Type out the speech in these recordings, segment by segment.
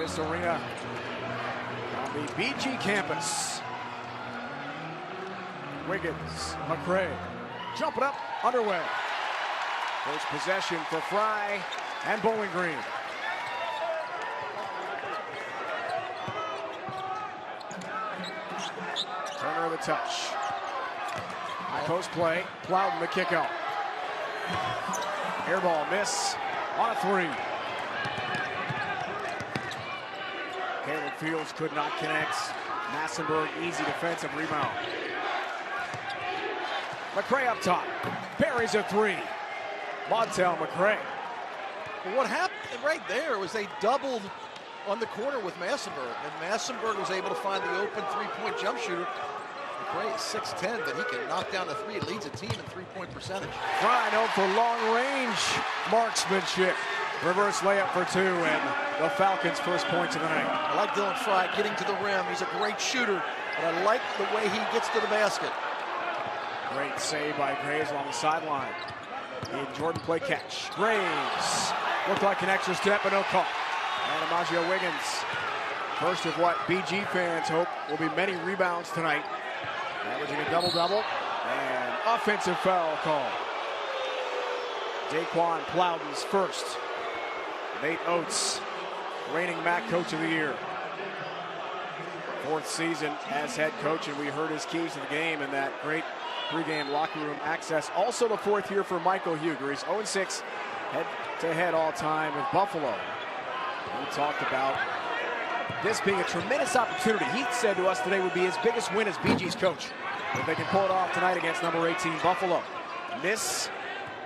this arena on the BG campus. Wiggins, McCray, jumping up, underway. First possession for Fry and Bowling Green. Turner the touch. High post play, Plowden the kick out. Air ball miss on a three. Caleb Fields could not connect. Massenburg, easy defensive rebound. McCray up top, buries a three. Montel McCray. Well, what happened right there was they doubled on the corner with Massenburg, and Massenburg was able to find the open three-point jump shooter. McCray is 6'10", but he can knock down the three. It leads a team in three-point percentage. Fry known for long-range marksmanship. Reverse layup for two, and the Falcons' first points of the night. I like Dylan Fry getting to the rim. He's a great shooter, but I like the way he gets to the basket. Great save by Graves on the sideline. And Jordan play catch. Graves looked like an extra step, but no call. And Amadio Wiggins, first of what BG fans hope will be many rebounds tonight. Averaging a double-double, and offensive foul call. Daquan Plowden's first. Nate Oates, reigning MAC Coach of the Year. Fourth season as head coach, and we heard his keys to the game in that great pregame locker room access. Also the fourth year for Michael Huger. He's 0-6 head-to-head all-time with Buffalo. We talked about this being a tremendous opportunity. He said to us today would be his biggest win as BG's coach, if they can pull it off tonight against number 18 Buffalo. Miss,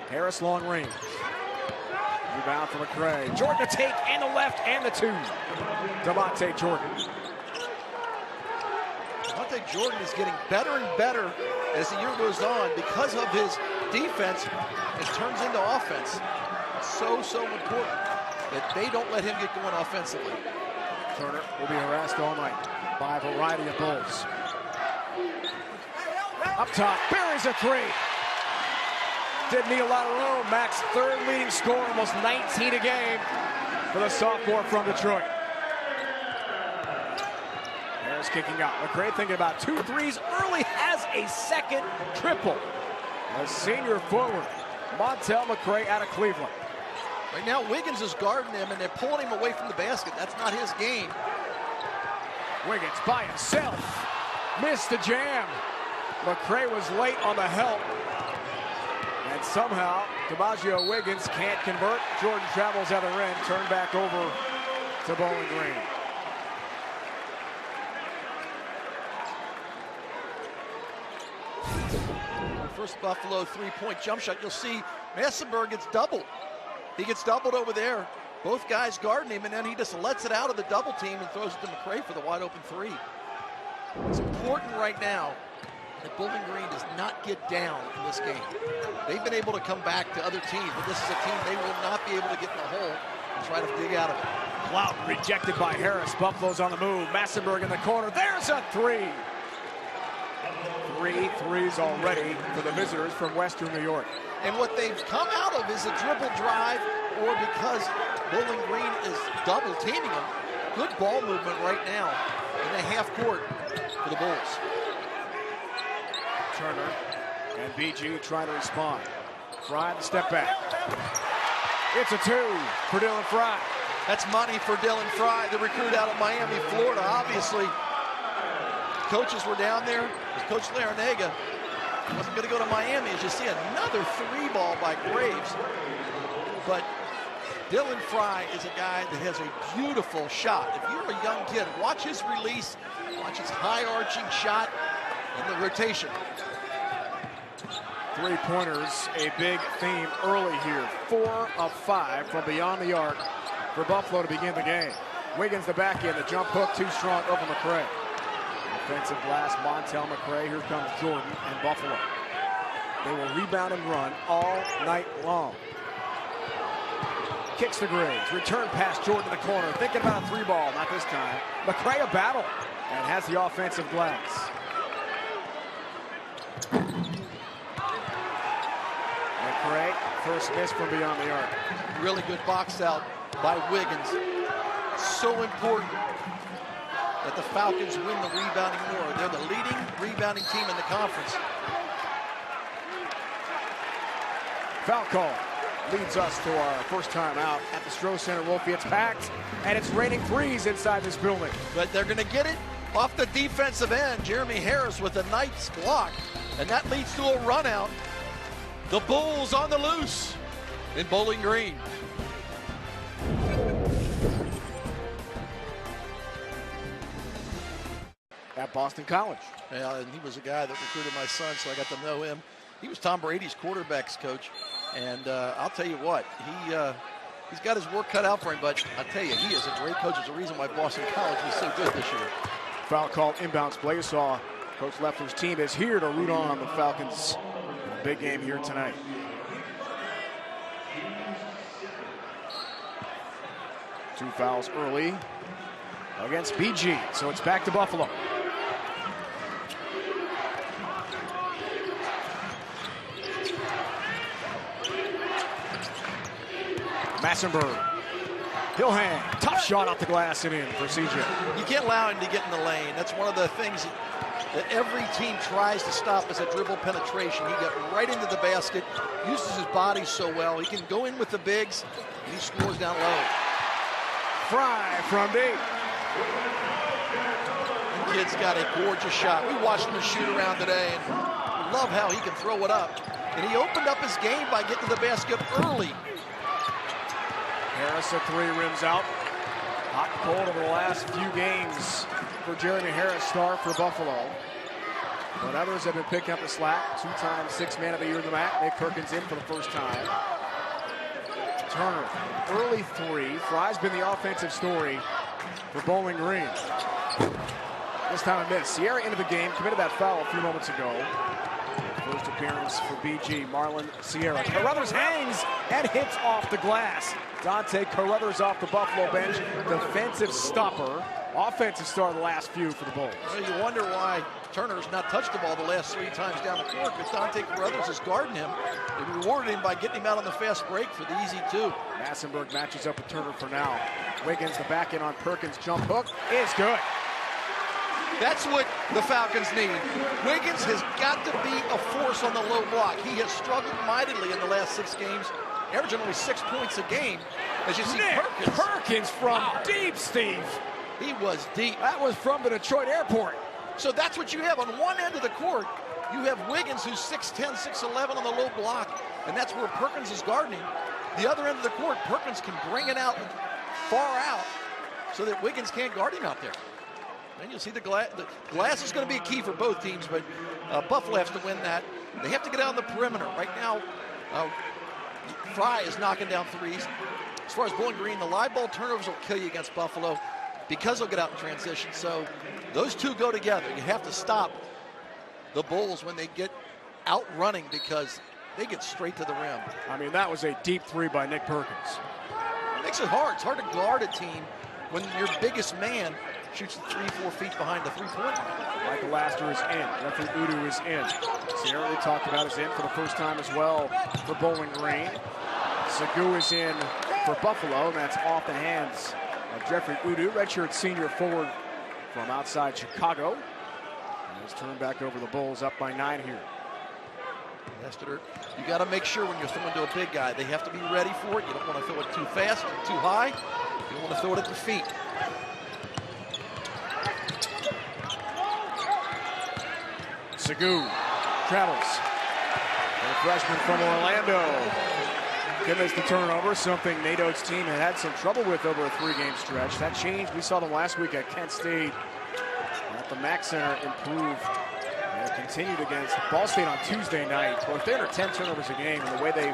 Harris long range. Rebound from McCray. Jordan to take, and the left, and the two. Dontay Jordan. Dontay Jordan is getting better and better as the year goes on because of his defense. It turns into offense. It's so important that they don't let him get going offensively. Turner will be harassed all night by a variety of Bulls. Up top, buries a three. Didn't need a lot of room. Mac's third leading scorer, almost 19 a game for the sophomore from Detroit. Harris kicking out. McCray thinking about 2 threes early, has a second triple. A senior forward, Montel McCray out of Cleveland. Right now, Wiggins is guarding him, and they're pulling him away from the basket. That's not his game. Wiggins by himself. Missed the jam. McCray was late on the help. And somehow, DiMaggio Wiggins can't convert. Jordan travels other end, turned back over to Bowling Green. First Buffalo three-point jump shot. You'll see Massenburg gets doubled. He gets doubled over there. Both guys guarding him, and then he just lets it out of the double team and throws it to McCray for the wide open three. It's important right now that Bowling Green does not get down in this game. They've been able to come back to other teams, but this is a team they will not be able to get in the hole and try to dig out of it. Plowden rejected by Harris. Buffalo's on the move. Massenburg in the corner. There's a three. 3 threes already for the visitors from Western New York. And what they've come out of is a dribble drive, or because Bowling Green is double teaming them. Good ball movement right now in the half court for the Bulls. Turner and BG trying to respond. Fry the step back. It's a two for Dylan Fry. That's money for Dylan Fry, the recruit out of Miami, Florida. Obviously, coaches were down there. Coach Larinaga wasn't going to go to Miami. As you see, another three ball by Graves. But Dylan Fry is a guy that has a beautiful shot. If you're a young kid, watch his release, watch his high-arching shot, and the rotation. Three-pointers, a big theme early here. 4 of 5 from beyond the arc for Buffalo to begin the game. Wiggins the back end, the jump hook too strong over McCray. Offensive glass, Montel McCray. Here comes Jordan and Buffalo. They will rebound and run all night long. Kicks the Graves. Return pass Jordan in the corner. Thinking about a three ball. Not this time. McCray a battle. And has the offensive glass. McCray, first miss from beyond the arc. Really good box out by Wiggins. So important that the Falcons win the rebounding war. They're the leading rebounding team in the conference. Foul call leads us to our first time out at the Stroh Center. Wolfie, it's packed, and it's raining threes inside this building. But they're going to get it off the defensive end. Jeremy Harris with a nice block, and that leads to a run out. The Bulls on the loose in Bowling Green. At Boston College. Yeah, and he was a guy that recruited my son, so I got to know him. He was Tom Brady's quarterbacks coach, and I'll tell you what, he's got his work cut out for him, but I'll tell you, he is a great coach. It's the reason why Boston College was so good this year. Foul call, inbounds play. You saw Coach Leffler's team is here to root on the Falcons in a big game here tonight. Two fouls early against BG, so it's back to Buffalo. Massenberg, he'll hang. Tough shot off the glass and in for CJ. You can't allow him to get in the lane. That's one of the things that every team tries to stop is a dribble penetration. He got right into the basket, uses his body so well. He can go in with the bigs, and he scores down low. Fry from deep. The kid's got a gorgeous shot. We watched him shoot around today, and we love how he can throw it up. And he opened up his game by getting to the basket early. Harris at three, rims out. Hot and cold over the last few games for Jeremy Harris, star for Buffalo. But others have been picking up the slack. Two-time six-man of the year in the MAC. Nick Perkins in for the first time. Turner, early three. Fry's been the offensive story for Bowling Green. This time a miss. Sierra into the game, committed that foul a few moments ago. First appearance for BG, Marlon Sierra. Caruthers hangs and hits off the glass. Dontay Caruthers off the Buffalo bench. Defensive stopper. Offensive star the last few for the Bulls. Well, you wonder why Turner's not touched the ball the last 3 times down the court, but Dontay Caruthers is guarding him. They rewarded him by getting him out on the fast break for the easy two. Massenberg matches up with Turner for now. Wiggins, the back end on Perkins. Jump hook is good. That's what the Falcons need. Wiggins has got to be a force on the low block. He has struggled mightily in the last 6 games, averaging only 6 points a game. As you see, Perkins from deep, Steve. He was deep. That was from the Detroit airport. So that's what you have on one end of the court. You have Wiggins, who's 6'10", 6'11" on the low block, and that's where Perkins is guarding. The other end of the court, Perkins can bring it out far out so that Wiggins can't guard him out there. And you'll see the glass is going to be a key for both teams, but Buffalo has to win that. They have to get out on the perimeter. Right now, Fry is knocking down threes. As far as Bowling Green, the live ball turnovers will kill you against Buffalo because they'll get out in transition. So those two go together. You have to stop the Bulls when they get out running because they get straight to the rim. I mean, that was a deep three by Nick Perkins. It makes it hard. It's hard to guard a team when your biggest man shoots 3-4 feet behind the three-point line. Michael Laster is in. Jeffrey Udu is in. Sierra, we talked about, is in for the first time as well for Bowling Green. Sagu is in for Buffalo, and that's off the hands of Jeffrey Udu, redshirt senior forward from outside Chicago. And it's turned back over the Bulls, up by 9 here. Lassiter, you got to make sure when you're throwing to a big guy, they have to be ready for it. You don't want to throw it too fast or too high. You don't want to throw it at the feet. Sagu travels. The freshman from Orlando commits the turnover, something Nado's team had some trouble with over a 3-game stretch. That changed. We saw them last week at Kent State. At the Mac Center improved. And it continued against Ball State on Tuesday night. Well, if they're under 10 turnovers a game and the way they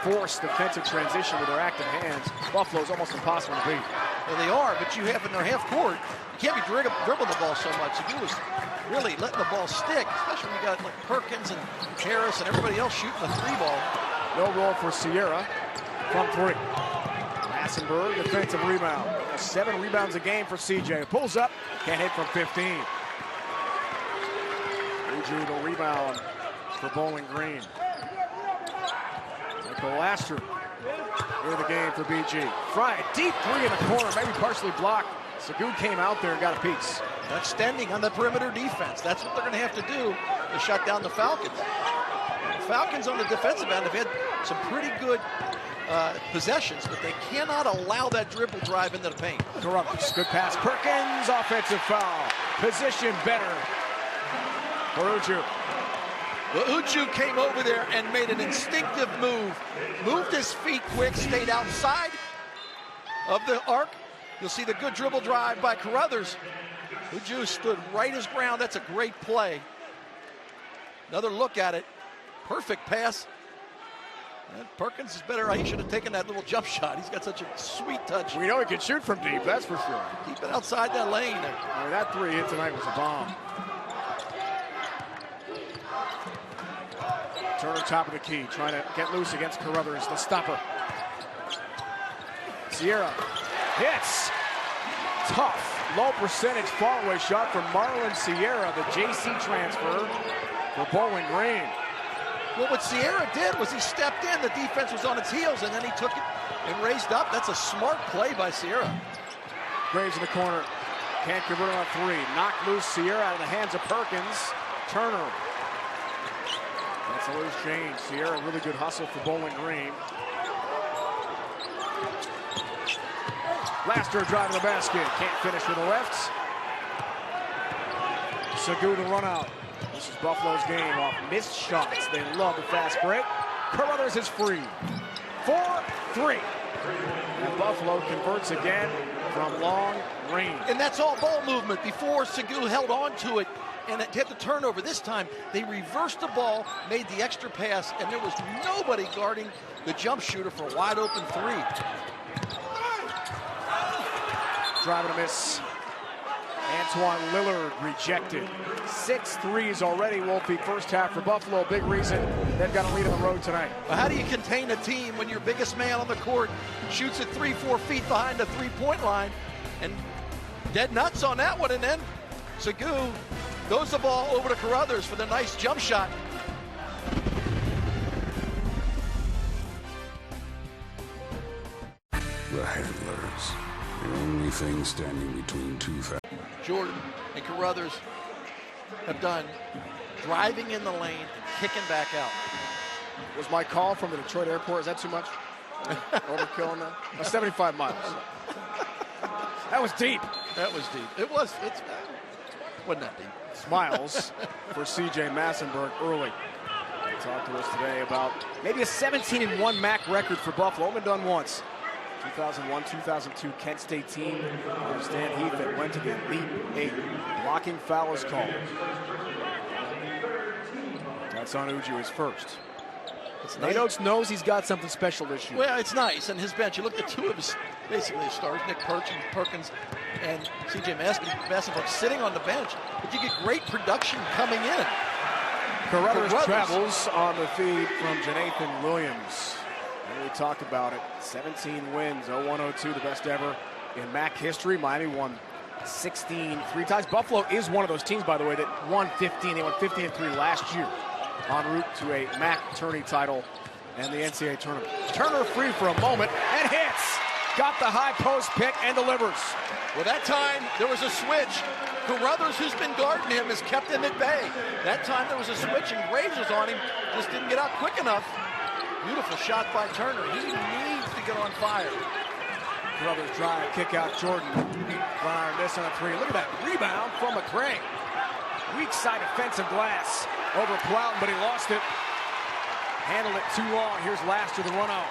force defensive transition with their active hands, Buffalo's almost impossible to beat. Well, they are, but you have in their half court, you can't be dribbling the ball so much. If you was really letting the ball stick, especially when you got like Perkins and Harris and everybody else shooting the 3-ball. No roll for Sierra from 3. Massenberg, defensive rebound. 7 rebounds a game for CJ. Pulls up, can't hit from 15. Uju the rebound for Bowling Green. Michael Laster into the game for BG. Fry, a deep three in the corner, maybe partially blocked. Segu came out there and got a piece. Extending on the perimeter defense. That's what they're going to have to do to shut down the Falcons. The Falcons on the defensive end have had some pretty good possessions, but they cannot allow that dribble drive into the paint. Caruthers, good pass. Perkins, offensive foul. Position better for Uju. Well, Uju came over there and made an instinctive move. Moved his feet quick, stayed outside of the arc. You'll see the good dribble drive by Caruthers. Uju stood right his ground. That's a great play. Another look at it. Perfect pass. And Perkins is better. He should have taken that little jump shot. He's got such a sweet touch. We know he can shoot from deep, that's for sure. Keep it outside that lane. I mean, that three hit tonight was a bomb. Turner top of the key, trying to get loose against Caruthers, the stopper. Sierra hits. Tough, low percentage far-away shot from Marlon Sierra, the JC transfer for Bowling Green. Well, what Sierra did was he stepped in, the defense was on its heels, and then he took it and raised up. That's a smart play by Sierra. Graves in the corner, can't convert on a three. Knocked loose Sierra out of the hands of Perkins. Turner. That's a loose change. Sierra, really good hustle for Bowling Green. Laster driving the basket. Can't finish with the left. Segu the run out. This is Buffalo's game off missed shots. They love the fast break. Caruthers is free. 4-3. And Buffalo converts again from long range. And that's all ball movement. Before, Segu held on to it and it hit the turnover. This time, they reversed the ball, made the extra pass, and there was nobody guarding the jump shooter for a wide open three. Driving a miss. Antoine Lillard rejected. 6 threes already, Wolfie, first half for Buffalo. Big reason they've got a lead on the road tonight. Well, how do you contain a team when your biggest man on the court shoots it 3-4 feet behind the three-point line? And dead nuts on that one, and then Segu goes the ball over to Caruthers for the nice jump shot. The handlers, the only thing standing between two Jordan and Caruthers have done driving in the lane and kicking back out. Was my call from the Detroit airport, is that too much? Overkill on that? 75 miles. That was deep. That was deep. It wasn't that deep. Smiles for CJ Massenberg early. He talked to us today about maybe a 17-1 MAC record for Buffalo. Only done once. 2001, 2002 Kent State team. Stan Heath that went to the Elite Eight. Blocking foul is called. That's on Uju, his first. Nate Oates knows he's got something special this year. Well, it's nice. And his bench, you look at two of his, basically his stars, Nick Perkins and CJ Massenberg sitting on the bench. But you get great production coming in. Caruthers travels on the feed from Janathan Williams. And we talked about it. 17 wins, 0-1-0-2, the best ever in MAC history. Miami won 16 three times. Buffalo is one of those teams, by the way, that won 15. They won 15-3 last year, en route to a MAC tourney title and the NCAA tournament. Turner free for a moment and hits. Got the high post pick and delivers. Well, that time there was a switch. Caruthers, who's been guarding him, has kept him at bay. That time there was a switch and Graves was on him, just didn't get out quick enough. Beautiful shot by Turner. He needs to get on fire. Caruthers drive, kick out Jordan. Fire miss on a three. Look at that rebound from McCray. Weak side offensive glass over Plowton, but he lost it. Handled it too long. Here's Laster, the run out.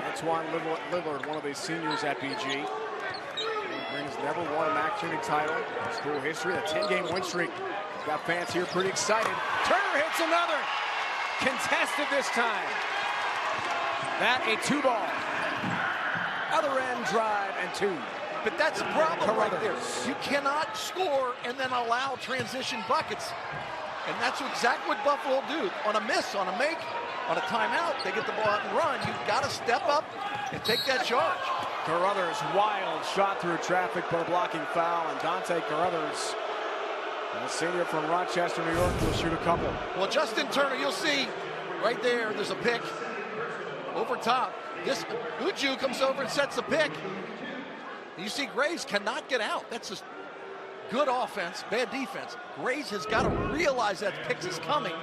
Antoine Lillard, one of the seniors at BG. Green has never won a MAC tourney title in school history. A 10-game win streak. Got fans here pretty excited. Turner hits another. Contested this time. That a 2-ball. Other end drive and 2. But that's the problem right there. You cannot score and then allow transition buckets. And that's exactly what Buffalo do. On a miss, on a make, on a timeout, they get the ball out and run. You've got to step up and take that charge. Caruthers, wild shot through traffic, but a blocking foul. And Dontay Caruthers, a senior from Rochester, New York, will shoot a couple. Well, Justin Turner, you'll see right there. There's a pick over top. This Uju comes over and sets the pick. You see Graves cannot get out. That's just good offense, bad defense. Graves has got to realize that pick is coming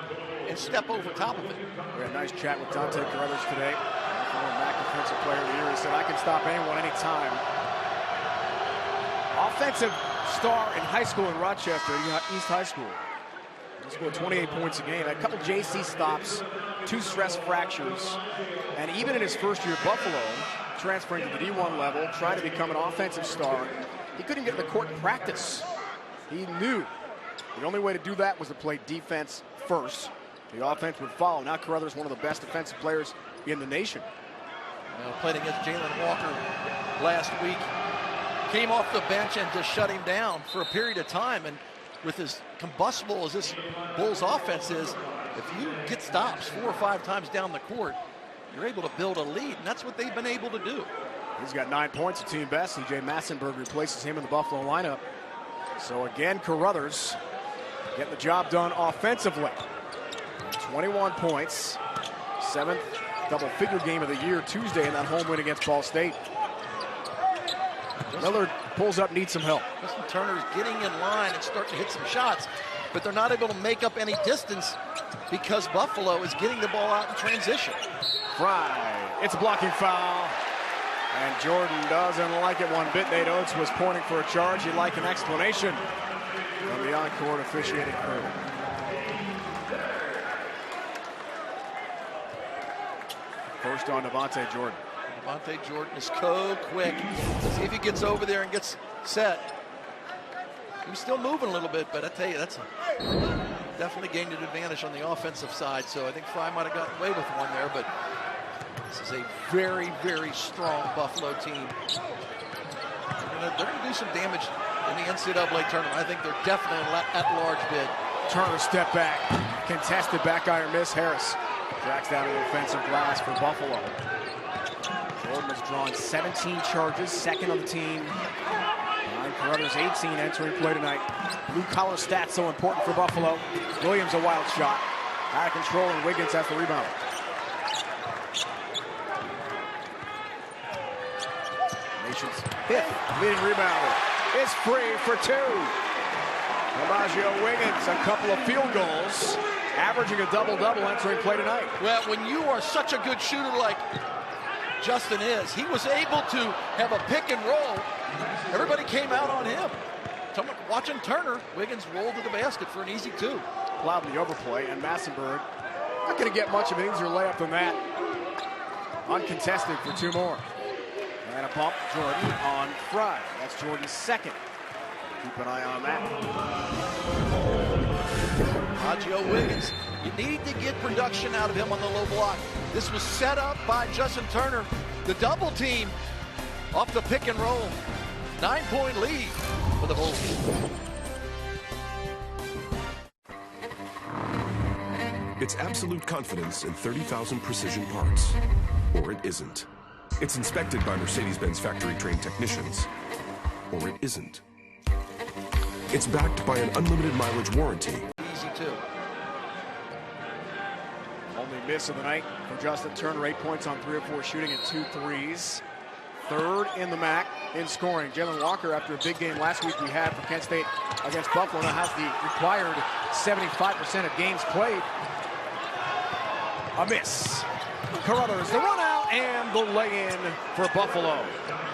and step over top of it. We had a nice chat with Dontay Caruthers today. Former MAC Defensive Player of the Year. He said, I can stop anyone anytime. Offensive star in high school in Rochester, East High School. He scored 28 points a game. Had a couple JC stops, 2 stress fractures, and even in his first year at Buffalo, transferring to the D1 level, trying to become an offensive star, he couldn't get in the court in practice. He knew the only way to do that was to play defense first. The offense would follow. Now Caruthers, one of the best defensive players in the nation. Played against Jalen Walker last week. Came off the bench and just shut him down for a period of time. And with as combustible as this Bulls offense is, if you get stops 4 or 5 times down the court, you're able to build a lead, and that's what they've been able to do. He's got 9 points, a team best. C.J. Massenberg replaces him in the Buffalo lineup. So again, Caruthers getting the job done offensively. 21 points, 7th double-figure game of the year Tuesday in that home win against Ball State. Miller pulls up, needs some help. Justin Turner's getting in line and starting to hit some shots, but they're not able to make up any distance because Buffalo is getting the ball out in transition. Fry, it's a blocking foul. And Jordan doesn't like it one bit. Nate Oates was pointing for a charge. He'd like an explanation from the on-court officiating crew. First on Devontae Jordan. Devontae Jordan is so quick. See if he gets over there and gets set. He's still moving a little bit, but I tell you, that's definitely gained an advantage on the offensive side. So I think Fry might have gotten away with one there, but this is a very, very strong Buffalo team. They're going to do some damage in the NCAA tournament. I think they're definitely an at-large bid. Turner step back, contested back iron miss. Harris tracks down an offensive glass for Buffalo. Jordan has drawn 17 charges, second on the team. Caruthers 18 entering play tonight. Blue collar stats so important for Buffalo. Williams a wild shot. Out of control, and Wiggins has the rebound. Nation's 5th leading rebounder is free for 2. Amaggio Wiggins, a couple of field goals, averaging a double-double entering play tonight. Well, when you are such a good shooter like Justin is, he was able to have a pick and roll. Everybody came out on him. Watching Turner, Wiggins rolled to the basket for an easy 2. Plowed the overplay, and Massenberg not going to get much of an easier layup than that. Uncontested for 2 more. And a bump, Jordan on Fry. That's Jordan's 2nd. Keep an eye on that. Amaggio Wiggins, you need to get production out of him on the low block. This was set up by Justin Turner. The double team off the pick and roll. 9-point lead for the Bulls. It's absolute confidence in 30,000 precision parts. Or it isn't. It's inspected by Mercedes-Benz factory-trained technicians. Or it isn't. It's backed by an unlimited mileage warranty. Easy 2. Only miss of the night for Justin Turner. 8 points on 3 of 4 shooting and 2 threes. 3rd in the MAC in scoring. Jalen Walker, after a big game last week we had for Kent State against Buffalo, now has the required 75% of games played. A miss. Caruthers, the run out and the lay-in for Buffalo.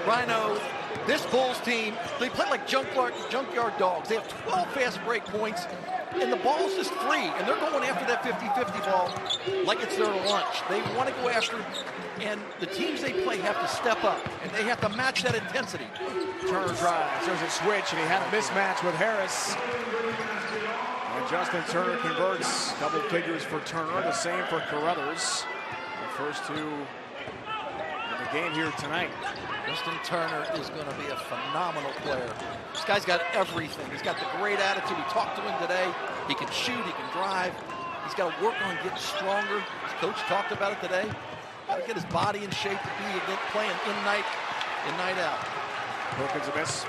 Rhino, this Bulls team, they play like junkyard dogs. They have 12 fast break points, and the ball's just free, and they're going after that 50-50 ball like it's their lunch. They want to go after, and the teams they play have to step up, and they have to match that intensity. Turner drives, there's a switch, and he had a mismatch with Harris. And Justin Turner converts. Double figures for Turner, the same for Caruthers. The first 2 in the game here tonight. Justin Turner is going to be a phenomenal player. This guy's got everything. He's got the great attitude. We talked to him today. He can shoot, he can drive. He's got to work on getting stronger. His coach talked about it today. Got to get his body in shape to be playing in night out. Perkins a miss.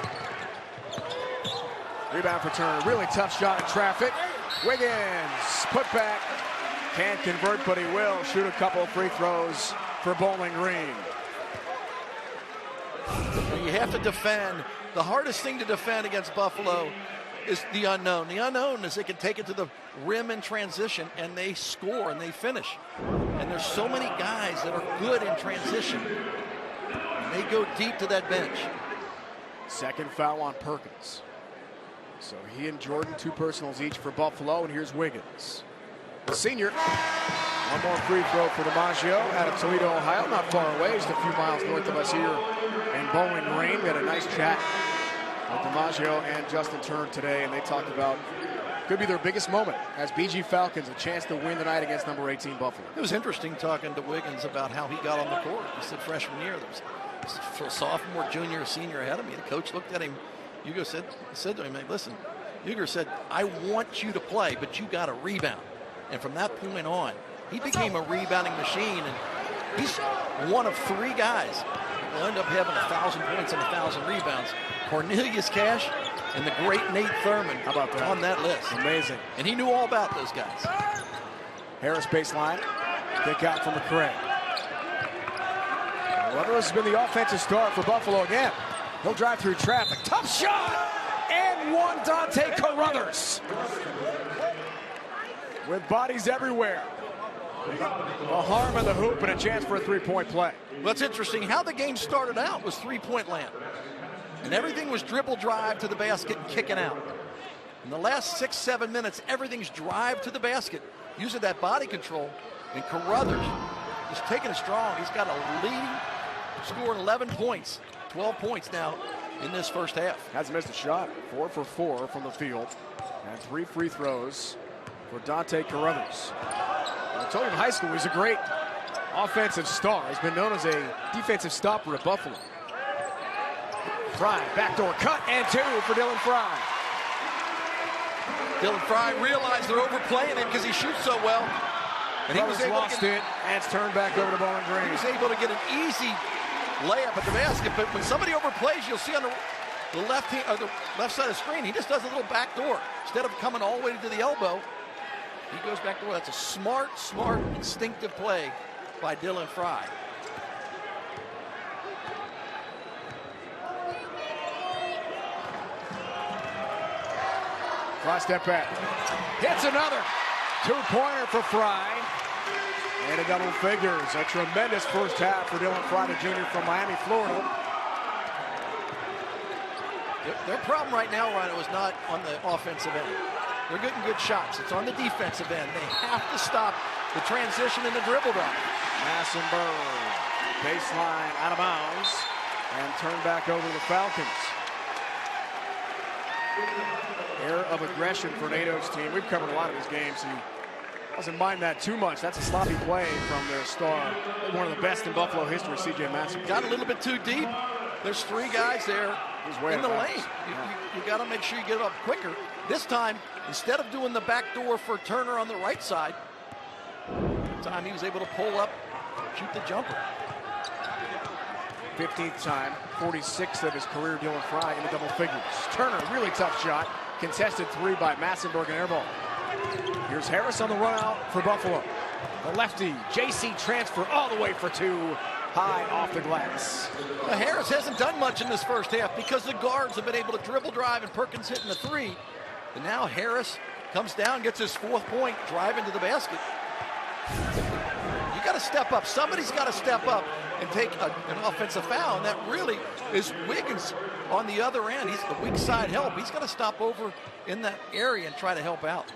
Rebound for Turner. Really tough shot in traffic. Wiggins put back. Can't convert, but he will shoot a couple of free throws for Bowling Green. You have to defend. The hardest thing to defend against Buffalo is the unknown. The unknown is they can take it to the rim in transition, and they score, and they finish. And there's so many guys that are good in transition. And they go deep to that bench. Second foul on Perkins. So he and Jordan, 2 personals each for Buffalo, and here's Wiggins. The senior. One more free throw for DiMaggio out of Toledo, Ohio. Not far away, just a few miles north of us here in Bowling Green. We had a nice chat with DiMaggio and Justin Turner today, and they talked about could be their biggest moment as BG Falcons, a chance to win tonight against number 18 Buffalo. It was interesting talking to Wiggins about how he got on the court. He said freshman year, there was a sophomore, junior, senior ahead of me. The coach looked at him. Hugo said to him, hey, listen, Hugo said, I want you to play, but you got to rebound. And from that point on, he became a rebounding machine, and he's one of 3 guys who will end up having 1,000 points and 1,000 rebounds. Cornelius Cash and the great Nate Thurman. How about that? On that list. Amazing. And he knew all about those guys. Harris baseline. Kick out from McCray. Caruthers has been the offensive star for Buffalo again. He'll drive through traffic. Tough shot! And one, Dontay Caruthers. With bodies everywhere. A harm in the hoop and a chance for a 3-point play. What's interesting, how the game started out was 3-point land. And everything was dribble drive to the basket and kicking out. In the last 6-7 minutes, everything's drive to the basket, using that body control. And Caruthers is taking it strong. He's got a lead, scoring 11 points, 12 points now in this first half. Hasn't missed a shot. 4 for 4 from the field. And 3 free throws for Dontay Caruthers. I told you in high school he's a great offensive star. He's been known as a defensive stopper at Buffalo. Fry, backdoor cut, and 2 for Dylan Fry. Dylan Fry realized they're overplaying him because he shoots so well. And he was able lost it, and it's turned back over to Bowling Green. He was able to get an easy layup at the basket, but when somebody overplays, you'll see on the left side of the screen, he just does a little backdoor. Instead of coming all the way to the elbow, he goes back door. That's a smart, instinctive play by Dylan Fry. Fry step back. Hits another. 2-pointer for Fry. And a double figures. A tremendous first half for Dylan Fry, the junior from Miami, Florida. Their problem right now, Rhino, is not on the offensive end. They're getting good shots. It's on the defensive end. They have to stop the transition and the dribble drive. Massenberg, baseline out of bounds, and turned back over to the Falcons. Air of aggression for NATO's team. We've covered a lot of his games. He doesn't mind that too much. That's a sloppy play from their star. One of the best in Buffalo history, C.J. Massenberg. Got a little bit too deep. There's 3 guys there in the lane. You got to make sure you get it up quicker. This time, instead of doing the back door for Turner on the right side, this time he was able to pull up, shoot the jumper. 15th time, 46th of his career, Dylan Fry in the double figures. Turner, really tough shot. Contested 3 by Massenberg and air ball. Here's Harris on the run out for Buffalo. The lefty, JC transfer all the way for 2. High off the glass. Harris hasn't done much in this first half because the guards have been able to dribble drive and Perkins hitting the 3. And now Harris comes down, gets his 4th point, driving to the basket. You got to step up. Somebody's got to step up and take an offensive foul, and that really is Wiggins on the other end. He's the weak side help. He's got to stop over in that area and try to help out.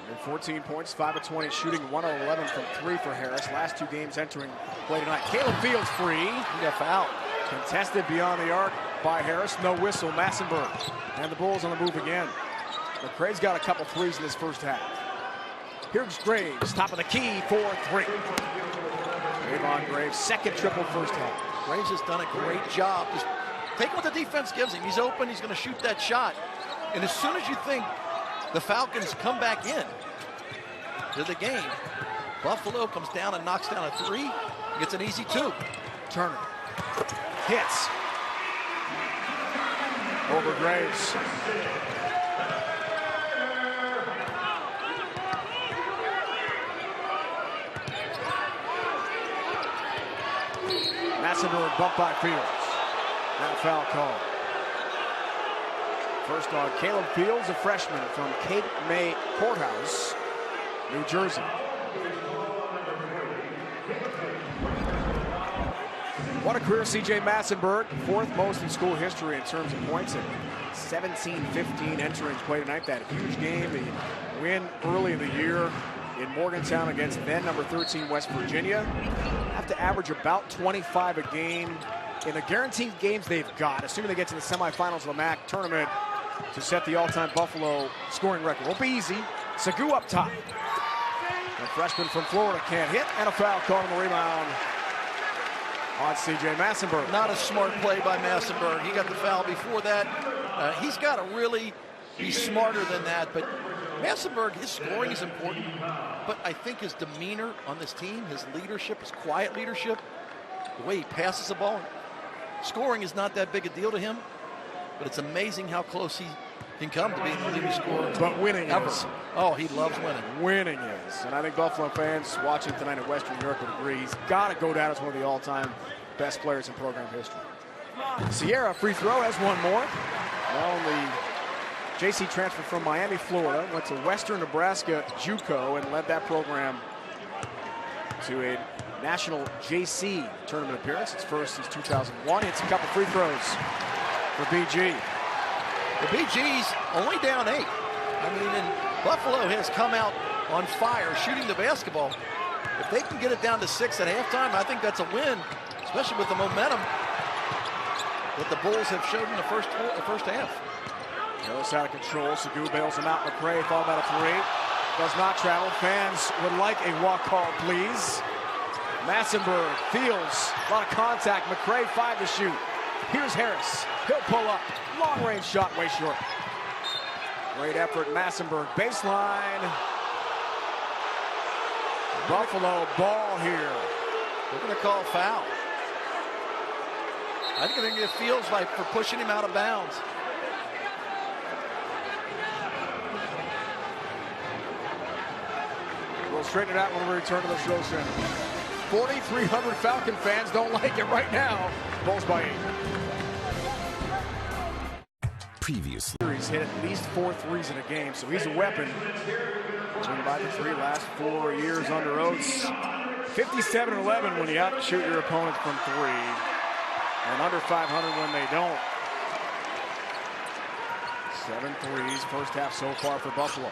And 14 points, 5 of 20, shooting 1 of 11 from 3 for Harris. Last 2 games entering play tonight. Caleb Fields free. He got fouled. Contested beyond the arc by Harris. No whistle. Massenberg. And the Bulls on the move again. McCray's got a couple threes in this first half. Here's Graves, top of the key for 3. Avon Graves, second triple first half. Graves has done a great job. Just take what the defense gives him. He's open. He's going to shoot that shot. And as soon as you think the Falcons come back in to the game, Buffalo comes down and knocks down a 3. Gets an easy 2. Turner hits over Graves. Massenberg bumped by Fields. Now foul call. First on Caleb Fields, a freshman from Cape May Courthouse, New Jersey. What a career, C.J. Massenberg, fourth most in school history in terms of points at 17-15 entering play tonight. That huge game, the win early in the year in Morgantown against then number 13 West Virginia. Have to average about 25 a game in the guaranteed games they've got, assuming they get to the semifinals of the MAC tournament to set the all-time Buffalo scoring record. Won't be easy. Sagu up top. The freshman from Florida can't hit, and a foul called on the rebound on C.J. Massenberg. Not a smart play by Massenberg. He got the foul before that. He's got to really be smarter than that. But Massenberg, his scoring is important. But I think his demeanor on this team, his leadership, his quiet leadership, the way he passes the ball, scoring is not that big a deal to him. But it's amazing how close he can come to being the leading scorer. But winning is. Oh, he loves winning. Winning is. And I think Buffalo fans watching tonight in Western New York would agree. He's got to go down as one of the all-time best players in program history. Sierra, free throw, has one more. Well, the JC transfer from Miami, Florida, went to Western Nebraska JUCO and led that program to a national JC tournament appearance. It's first since 2001. Hits a couple free throws for BG. The BG's only down 8. I mean, and Buffalo has come out on fire shooting the basketball. If they can get it down to 6 at halftime, I think that's a win, especially with the momentum that the Bulls have showed in the first half. Goes out of control. Sagu bails him out. McCray followed by a 3. Does not travel. Fans would like a walk call, please. Massenberg, Fields, a lot of contact. McCray 5 to shoot. Here's Harris. He'll pull up. Long range shot, way short. Great effort, Massenberg. Baseline. Buffalo ball here. They're going to call a foul. I think they're going to get Fields for pushing him out of bounds. We'll straighten it out when we return to the show center. 4,300 Falcon fans don't like it right now. Bulls by 8. Previously. He's hit at least 4 threes in a game, so he's a weapon. Won by the 3 last 4 years under Oates. 57-11 when you outshoot your opponent from 3. And under 500 when they don't. 7 threes, first half so far for Buffalo.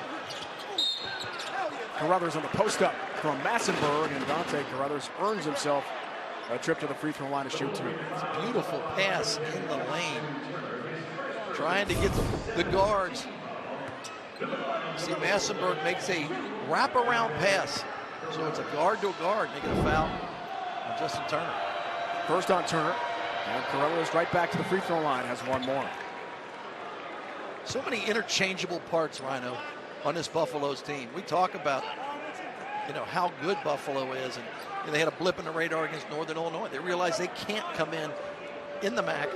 Caruthers on the post-up from Massenberg, and Dontay Caruthers earns himself a trip to the free throw line to shoot 2. It's a beautiful pass in the lane. Trying to get the guards. See, Massenberg makes a wraparound pass. So it's a guard to a guard, making a foul on Justin Turner. First on Turner. And Caruthers right back to the free throw line, has one more. So many interchangeable parts, Rhino, on this Buffalo's team. We talk about, how good Buffalo is, and they had a blip in the radar against Northern Illinois. They realized they can't come in the MAC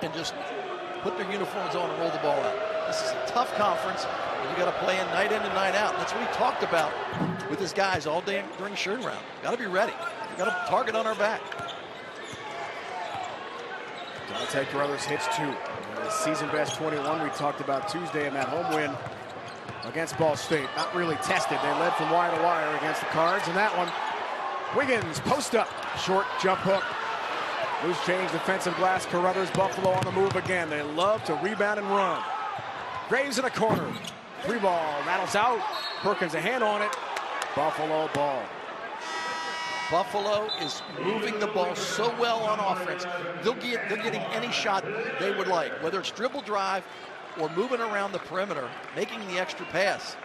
and just put their uniforms on and roll the ball out. This is a tough conference, and you got to play in and night out. That's what we talked about with his guys all day during the shooting round. Got to be ready. We got a target on our back. Dontay Caruthers hits 2. The season best 21 we talked about Tuesday in that home win against Ball State. Not really tested. They led from wire to wire against the Cards. And that one, Wiggins, post up, short jump hook. Loose change, defensive glass. Caruthers, Buffalo on the move again. They love to rebound and run. Graves in a corner. 3 ball, rattles out. Perkins a hand on it. Buffalo ball. Buffalo is moving the ball so well on offense. They're getting any shot they would like, whether it's dribble drive or moving around the perimeter, making the extra pass.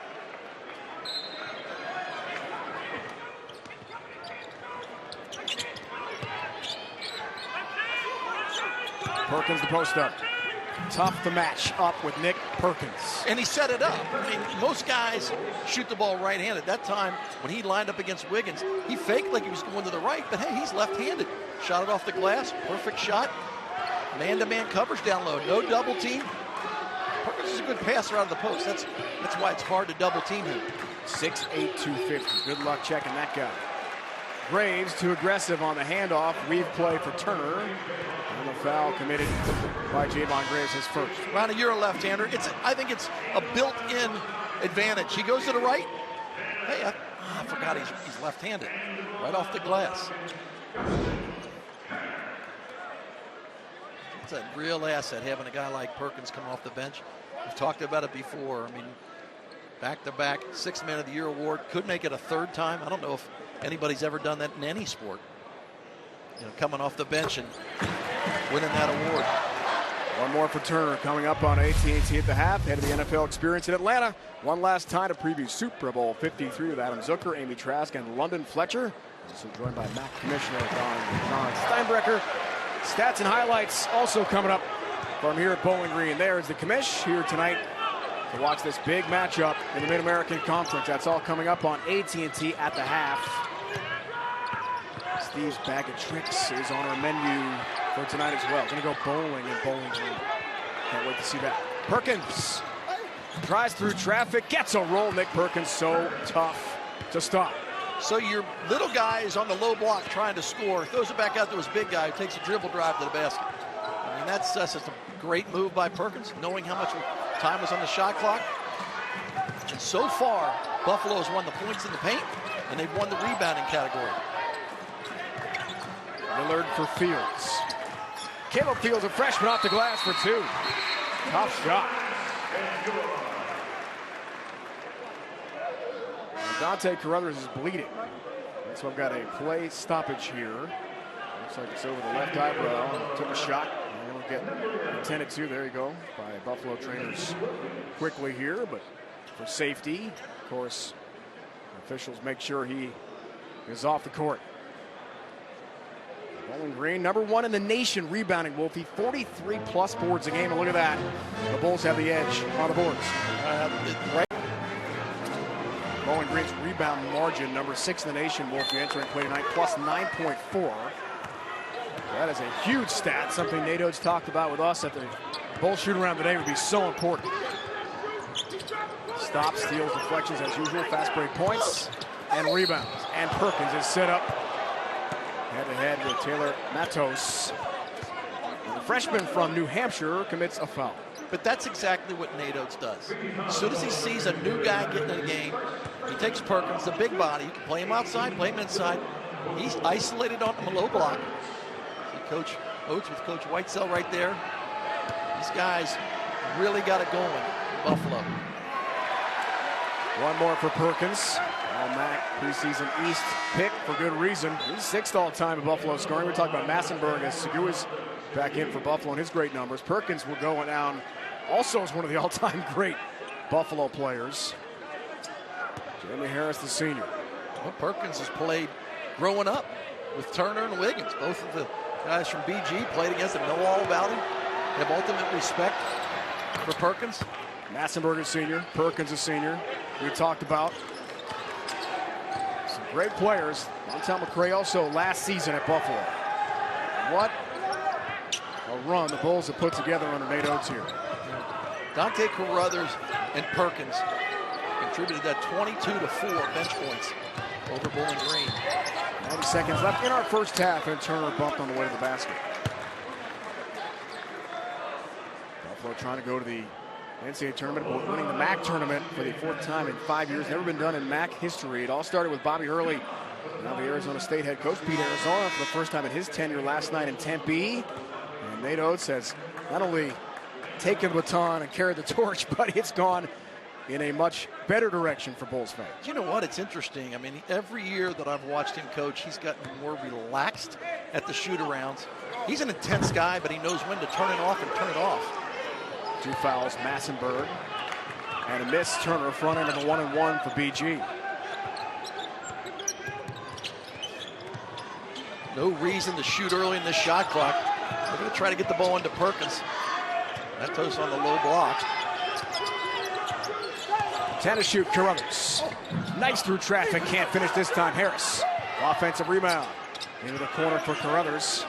Perkins the post up. Tough to match up with Nick Perkins. And he set it up. I mean, most guys shoot the ball right-handed. That time, when he lined up against Wiggins, he faked like he was going to the right, but hey, he's left-handed. Shot it off the glass, perfect shot. Man-to-man coverage down low, no double team. Perkins is a good passer out of the post. That's why it's hard to double team him. 6'8", 250. Good luck checking that guy. Graves too aggressive on the handoff. Weave play for Turner. And the foul committed by Javon Graves, his first. Ronnie, you're a left-hander. I think it's a built-in advantage. He goes to the right. Hey, I forgot he's left-handed. Right off the glass. It's a real asset having a guy like Perkins come off the bench. We've talked about it before. I mean, back-to-back 6th Man of the Year award. Could make it a 3rd time. I don't know if anybody's ever done that in any sport. You know, coming off the bench and winning that award. One more for Turner coming up on AT&T at the half. Head of the NFL experience in Atlanta. One last time to preview Super Bowl 53 with Adam Zucker, Amy Trask, and London Fletcher. Also joined by MAC Commissioner John Steinbrecher. Stats and highlights also coming up from here at Bowling Green. There is the commish here tonight to watch this big matchup in the Mid-American Conference. That's all coming up on AT&T at the half. Steve's Bag of Tricks is on our menu for tonight as well. Gonna go bowling in Bowling Green. Can't wait to see that. Perkins drives through traffic, gets a roll. Nick Perkins so tough to stop. So your little guy is on the low block trying to score, throws it back out to his big guy who takes a dribble drive to the basket. I mean, that's just a great move by Perkins, knowing how much time was on the shot clock. And so far, Buffalo has won the points in the paint, and they've won the rebounding category. Lillard for Fields. Caleb Fields, a freshman, off the glass for 2. Tough shot. Dontay Caruthers is bleeding. So I've got a play stoppage here. Looks like it's over the left eyebrow. Took a shot. And it'll get intended to. There you go. By Buffalo trainers quickly here, but for safety, of course, officials make sure he is off the court. Bowling Green, number 1 in the nation rebounding, Wolfie. 43+ boards a game, and look at that. The Bulls have the edge on the boards. Right. Bowling Green's rebound margin, number 6 in the nation, Wolfie, entering play tonight, plus 9.4. That is a huge stat, something Nate Oates talked about with us at the Bull shoot-around today would be so important. Stops, steals, deflections as usual, fast break points, and rebounds. And Perkins is set up head-to-head with Taylor Matos. And the freshman from New Hampshire commits a foul. But that's exactly what Nate Oates does. As soon as he sees a new guy getting in the game, he takes Perkins, the big body. You can play him outside, play him inside. He's isolated on the low block. See Coach Oates with Coach Whitesell right there. These guys really got it going in Buffalo. One more for Perkins. All-MAC preseason East pick for good reason. He's 6th all-time in Buffalo scoring. We're talking about Massenburg as Segua's back in for Buffalo and his great numbers. Perkins will go down also as one of the all-time great Buffalo players. Jeremy Harris, the senior. Well, Perkins has played growing up with Turner and Wiggins. Both of the guys from BG played against him, know all about him, have ultimate respect for Perkins. Massenburg is senior, Perkins is senior. We talked about some great players. Montel McCray also last season at Buffalo. What a run the Bulls have put together under Nate Oates here. Dontay Caruthers and Perkins contributed that 22-4 bench points over Bowling Green. 90 seconds left in our first half, and Turner bumped on the way to the basket. Buffalo trying to go to the NCAA tournament, winning the MAC tournament for the 4th time in 5 years. Never been done in MAC history. It all started with Bobby Hurley, now the Arizona State head coach, beat Arizona for the first time in his tenure last night in Tempe. And Nate Oates has not only taken the baton and carried the torch, but it's gone in a much better direction for Bulls fans. You know what? It's interesting. I mean, every year that I've watched him coach, he's gotten more relaxed at the shoot-arounds. He's an intense guy, but he knows when to turn it off and turn it off. 2 fouls, Massenburg, and a miss. Turner front end of the 1-and-1 for BG. No reason to shoot early in this shot clock. They're going to try to get the ball into Perkins. Matos on the low block. 10 to shoot, Caruthers. Nice through traffic, can't finish this time. Harris, offensive rebound. Into the corner for Caruthers.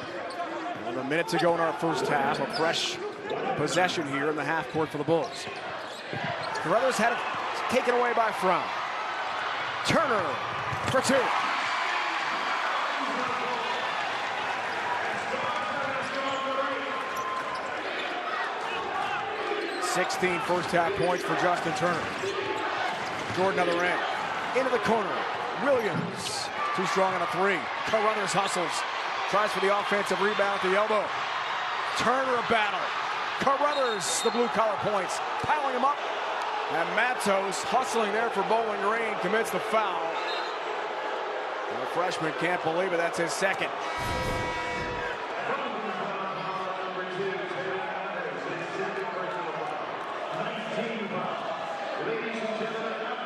And a minute to go in our first half. A fresh possession here in the half court for the Bulls. Caruthers had it taken away by Fromm. Turner for 2. 16 first-half points for Justin Turner. Jordan other end. Into the corner. Williams. Too strong on a three. Caruthers hustles. Tries for the offensive rebound at the elbow. Turner a battle. Caruthers, the blue-collar points. Piling him up. And Matos hustling there for Bowling Green. Commits the foul. And the freshman can't believe it. That's his second.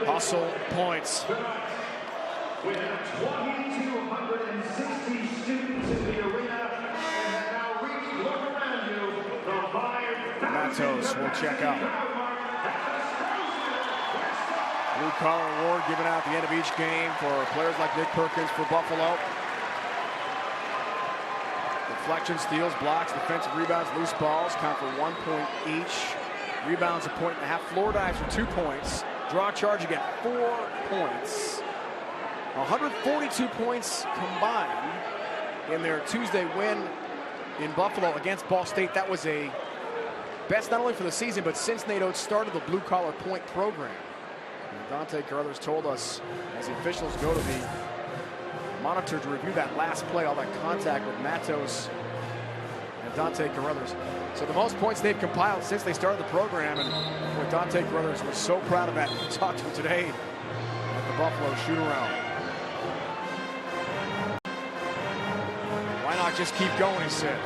Hustle points. We have 2,260 students in the arena, and now reach, look around you, the 5,000. Matos will check out. Blue collar award given out at the end of each game for players like Nick Perkins for Buffalo. Deflection, steals, blocks, defensive rebounds, loose balls count for 1 point each. Rebounds a point and a half. Floor dives for 2 points. Draw charge again, 4 points. 142 points combined in their Tuesday win in Buffalo against Ball State. That was a best not only for the season, but since Nate Oates started the blue collar point program. And Dontay Caruthers told us as the officials go to the monitor to review that last play, all that contact with Matos and Dontay Caruthers. So the most points they've compiled since they started the program, and what Dontay Caruthers was so proud of that. We talked to him today at the Buffalo shoot-around. Why not just keep going, he said.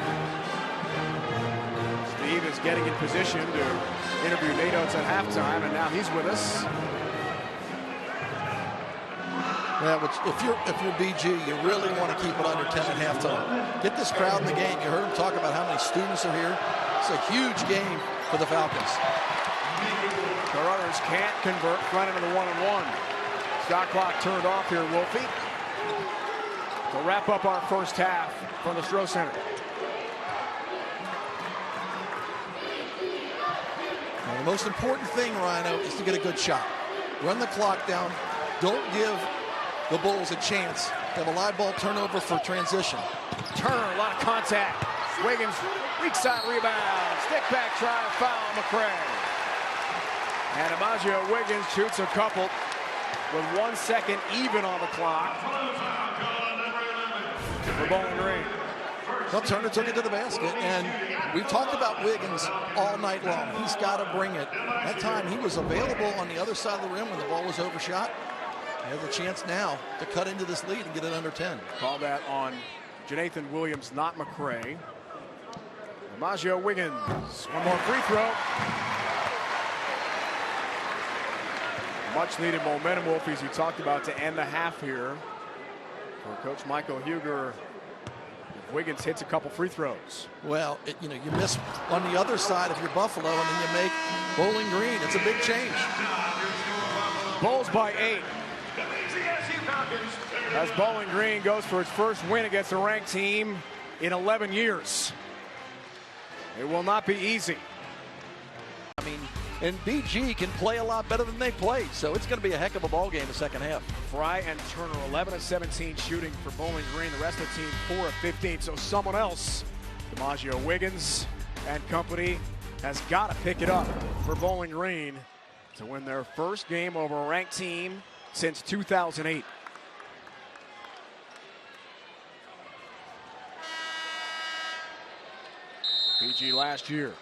Steve is getting in position to interview Nate Oates at halftime, and now he's with us. Yeah, if you're BG, you really want to keep it under 10 at halftime. Get this crowd in the game. You heard him talk about how many students are here. It's a huge game for the Falcons. Caruthers can't convert, front into the 1-and-1. Shot clock turned off here, Wolfie. To wrap up our first half from the Stroh Center. Now, the most important thing, Rhino, is to get a good shot. Run the clock down. Don't give the Bulls a chance to have a live ball turnover for transition. Turner, a lot of contact. Wiggins, weak side rebound. Stick back try, foul McCray. And Imagio Wiggins shoots a couple with 1 second even on the clock for Bowling Green. Well, Turner took it to the basket, and we've talked about Wiggins all night long. He's got to bring it. That time he was available on the other side of the rim when the ball was overshot. He has a chance now to cut into this lead and get it under 10. Call that on Jonathan Williams, not McCray. Imagio Wiggins, one more free throw. Much needed momentum, Wolfie, as you talked about, to end the half here for Coach Michael Huger. If Wiggins hits a couple free throws. Well, you miss on the other side of your Buffalo, and then you make Bowling Green. It's a big change. Bulls by 8. As Bowling Green goes for its first win against a ranked team in 11 years. It will not be easy. I mean, and BG can play a lot better than they played, so it's going to be a heck of a ball game the second half. Fry and Turner 11 of 17 shooting for Bowling Green. The rest of the team 4 of 15. So someone else, DiMaggio Wiggins and company, has got to pick it up for Bowling Green to win their first game over a ranked team since 2008. BG last year,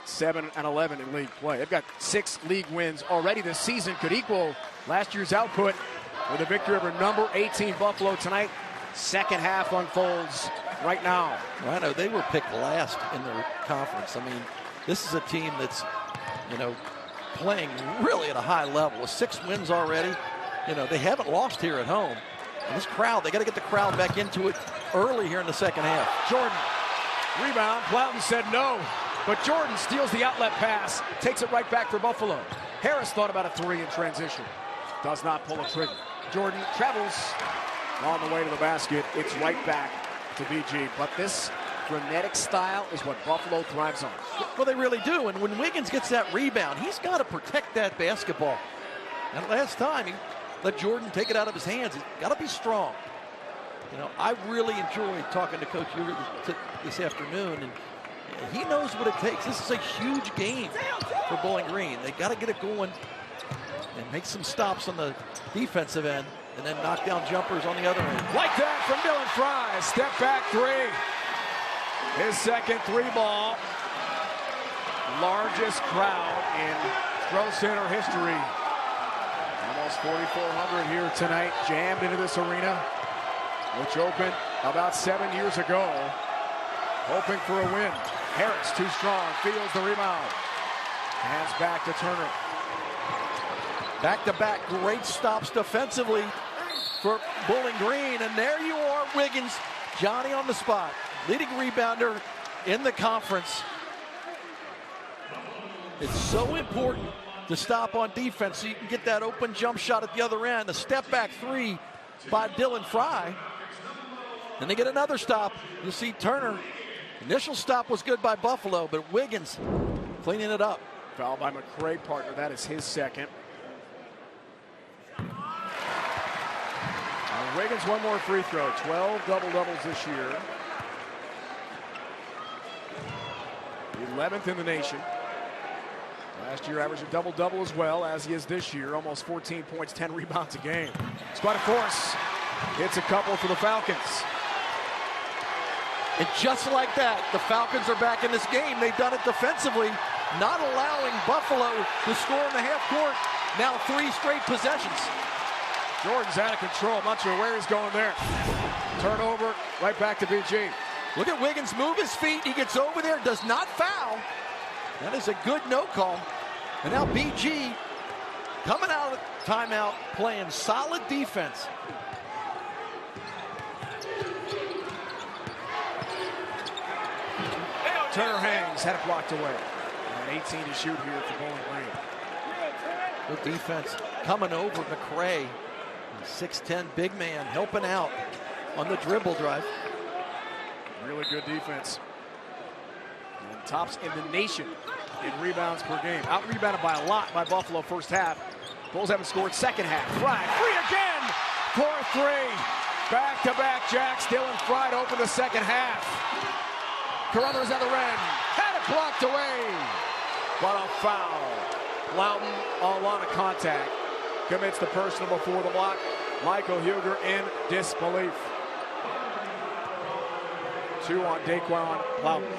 7-11 in league play. They've got 6 league wins already this season. Could equal last year's output with a victory over number 18 Buffalo tonight. Second half unfolds right now. Rhino, they were picked last in their conference. I mean, this is a team that's, playing really at a high level with 6 wins already. They haven't lost here at home. And this crowd, they got to get the crowd back into it early here in the second half. Jordan, rebound. Plowton said no, but Jordan steals the outlet pass, takes it right back for Buffalo. Harris thought about a 3 in transition. Does not pull a trigger. Jordan travels on the way to the basket. It's right back to BG. But this frenetic style is what Buffalo thrives on. Well, they really do. And when Wiggins gets that rebound, he's got to protect that basketball. And last time, he let Jordan take it out of his hands. He's got to be strong. I really enjoyed talking to Coach Huger this afternoon. And, He knows what it takes. This is a huge game for Bowling Green. They got to get it going and make some stops on the defensive end and then knock down jumpers on the other end. Like that from Dylan Fry. Step back three. His second three ball. Largest crowd in Throw Center history. Almost 4,400 here tonight, jammed into this arena, which opened about 7 years ago. Hoping for a win. Harris, too strong, feels the rebound. Hands back to Turner. Back-to-back great stops defensively for Bowling Green. And there you are, Wiggins, Johnny on the spot. Leading rebounder in the conference. It's so important to stop on defense so you can get that open jump shot at the other end. A step-back three by Dylan Fry. And they get another stop. You see Turner. Initial stop was good by Buffalo, but Wiggins cleaning it up. Foul by McCray, partner. That is his second. Wiggins, one more free throw. 12 double-doubles this year. 11th in the nation. Last year averaged a double-double as well, as he is this year. Almost 14 points, 10 rebounds a game. Spot, of course, hits a couple for the Falcons. And just like that, the Falcons are back in this game. They've done it defensively, not allowing Buffalo to score in the half court. Now 3 straight possessions. Jordan's out of control. I'm not sure where he's going there. Turnover, right back to BG. Look at Wiggins move his feet. He gets over there, does not foul. That is a good no call. And now BG coming out of the timeout, playing solid defense. Turner hangs, had it blocked away. And 18 to shoot here for Bowling Green. Good defense coming over McCray. 6'10" big man helping out on the dribble drive. Really good defense. And tops in the nation in rebounds per game. Out-rebounded by a lot by Buffalo first half. Bulls haven't scored second half. Fry, free again! 4-3. Back-to-back jacks. Dylan Fry to open the second half. Caruthers at the rim. Had it blocked away. What a foul. Loudon, a lot of contact. Commits the personal before the block. Michael Huger in disbelief. 2 on Daquan Loudon.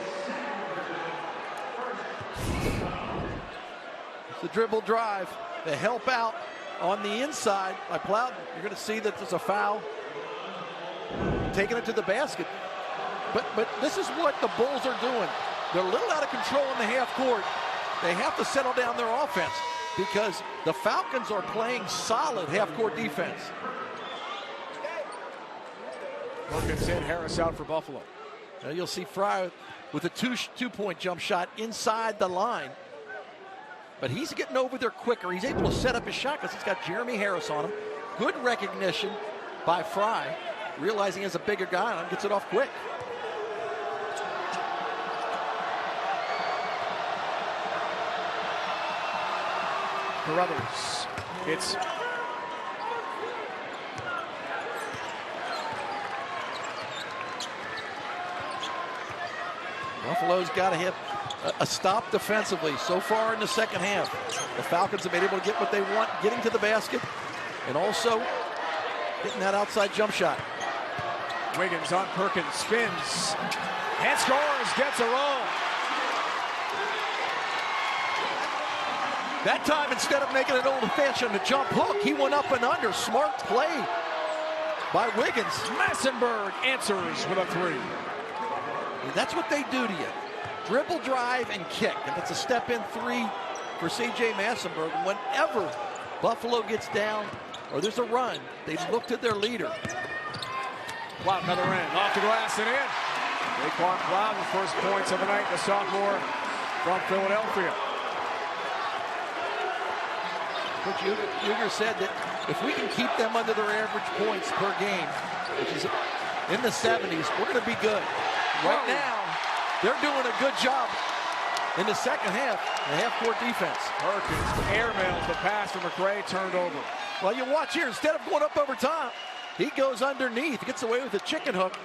It's the dribble drive. The help out on the inside by Plowden. You're going to see that there's a foul. Taking it to the basket. But this is what the Bulls are doing. They're a little out of control in the half court. They have to settle down their offense because the Falcons are playing solid half court defense. Perkins in, Harris out for Buffalo. Now you'll see Fry with a two-point jump shot inside the line. But he's getting over there quicker. He's able to set up his shot because he's got Jeremy Harris on him. Good recognition by Fry, realizing he's a bigger guy and gets it off quick. Caruthers. It's Buffalo's got to hit a stop defensively so far in the second half. The Falcons have been able to get what they want, getting to the basket, and also getting that outside jump shot. Wiggins on Perkins, spins, and scores, gets a roll. That time, instead of making an old-fashioned jump hook, he went up and under. Smart play by Wiggins. Massenberg answers with a 3. That's what they do to you. Dribble, drive, and kick. And it's a step-in 3 for C.J. Massenberg. Whenever Buffalo gets down or there's a run, they look to their leader. Plout another end, off the glass and in. Daquan Plout, the first points of the night, the sophomore from Philadelphia. Coach Huger said that if we can keep them under their average points per game, which is in the 70s, we're going to be good. Right now, they're doing a good job in the second half, the half-court defense. Perkins airmails the pass from McCray, turned over. Well, you watch here, instead of going up over top, he goes underneath, gets away with a chicken hook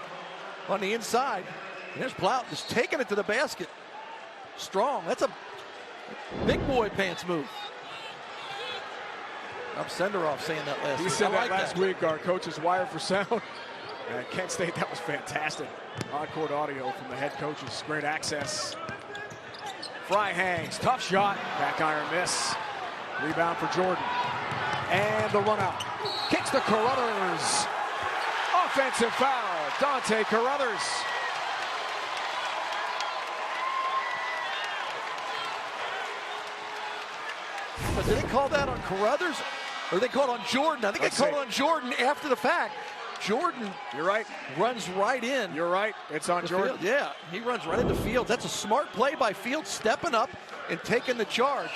on the inside. And there's Plout just taking it to the basket. strong. That's a big boy pants move. I'm Senderoff saying that last week. He said I that last week, our coach is wired for sound. At Kent State, that was fantastic. On-court audio from the head coaches. Great access. Fry hangs, tough shot. Back iron miss. Rebound for Jordan. And the run out. Kicks to Caruthers. Offensive foul. Dontay Caruthers. But did they call that on Caruthers? Or they called on Jordan? I think they called on Jordan after the fact. Jordan, you're right, runs right in. You're right. It's on Jordan. Field. Yeah, he runs right into Fields. That's a smart play by Fields, stepping up and taking the charge.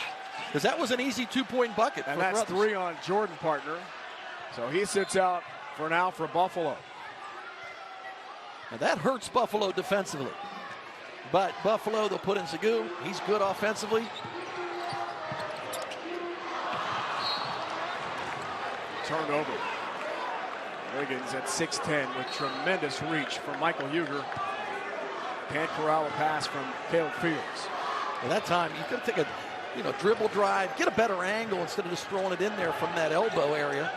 Because that was an easy 2-point bucket. And that's Caruthers. 3 on Jordan, partner. So he sits out for now for Buffalo. Now that hurts Buffalo defensively. But Buffalo, they'll put in Segu. He's good offensively. Turned over. Wiggins at 6'10" with tremendous reach from Michael Huger. Can't corral a pass from Caleb Fields. At that time, you could take a dribble drive, get a better angle instead of just throwing it in there from that elbow area.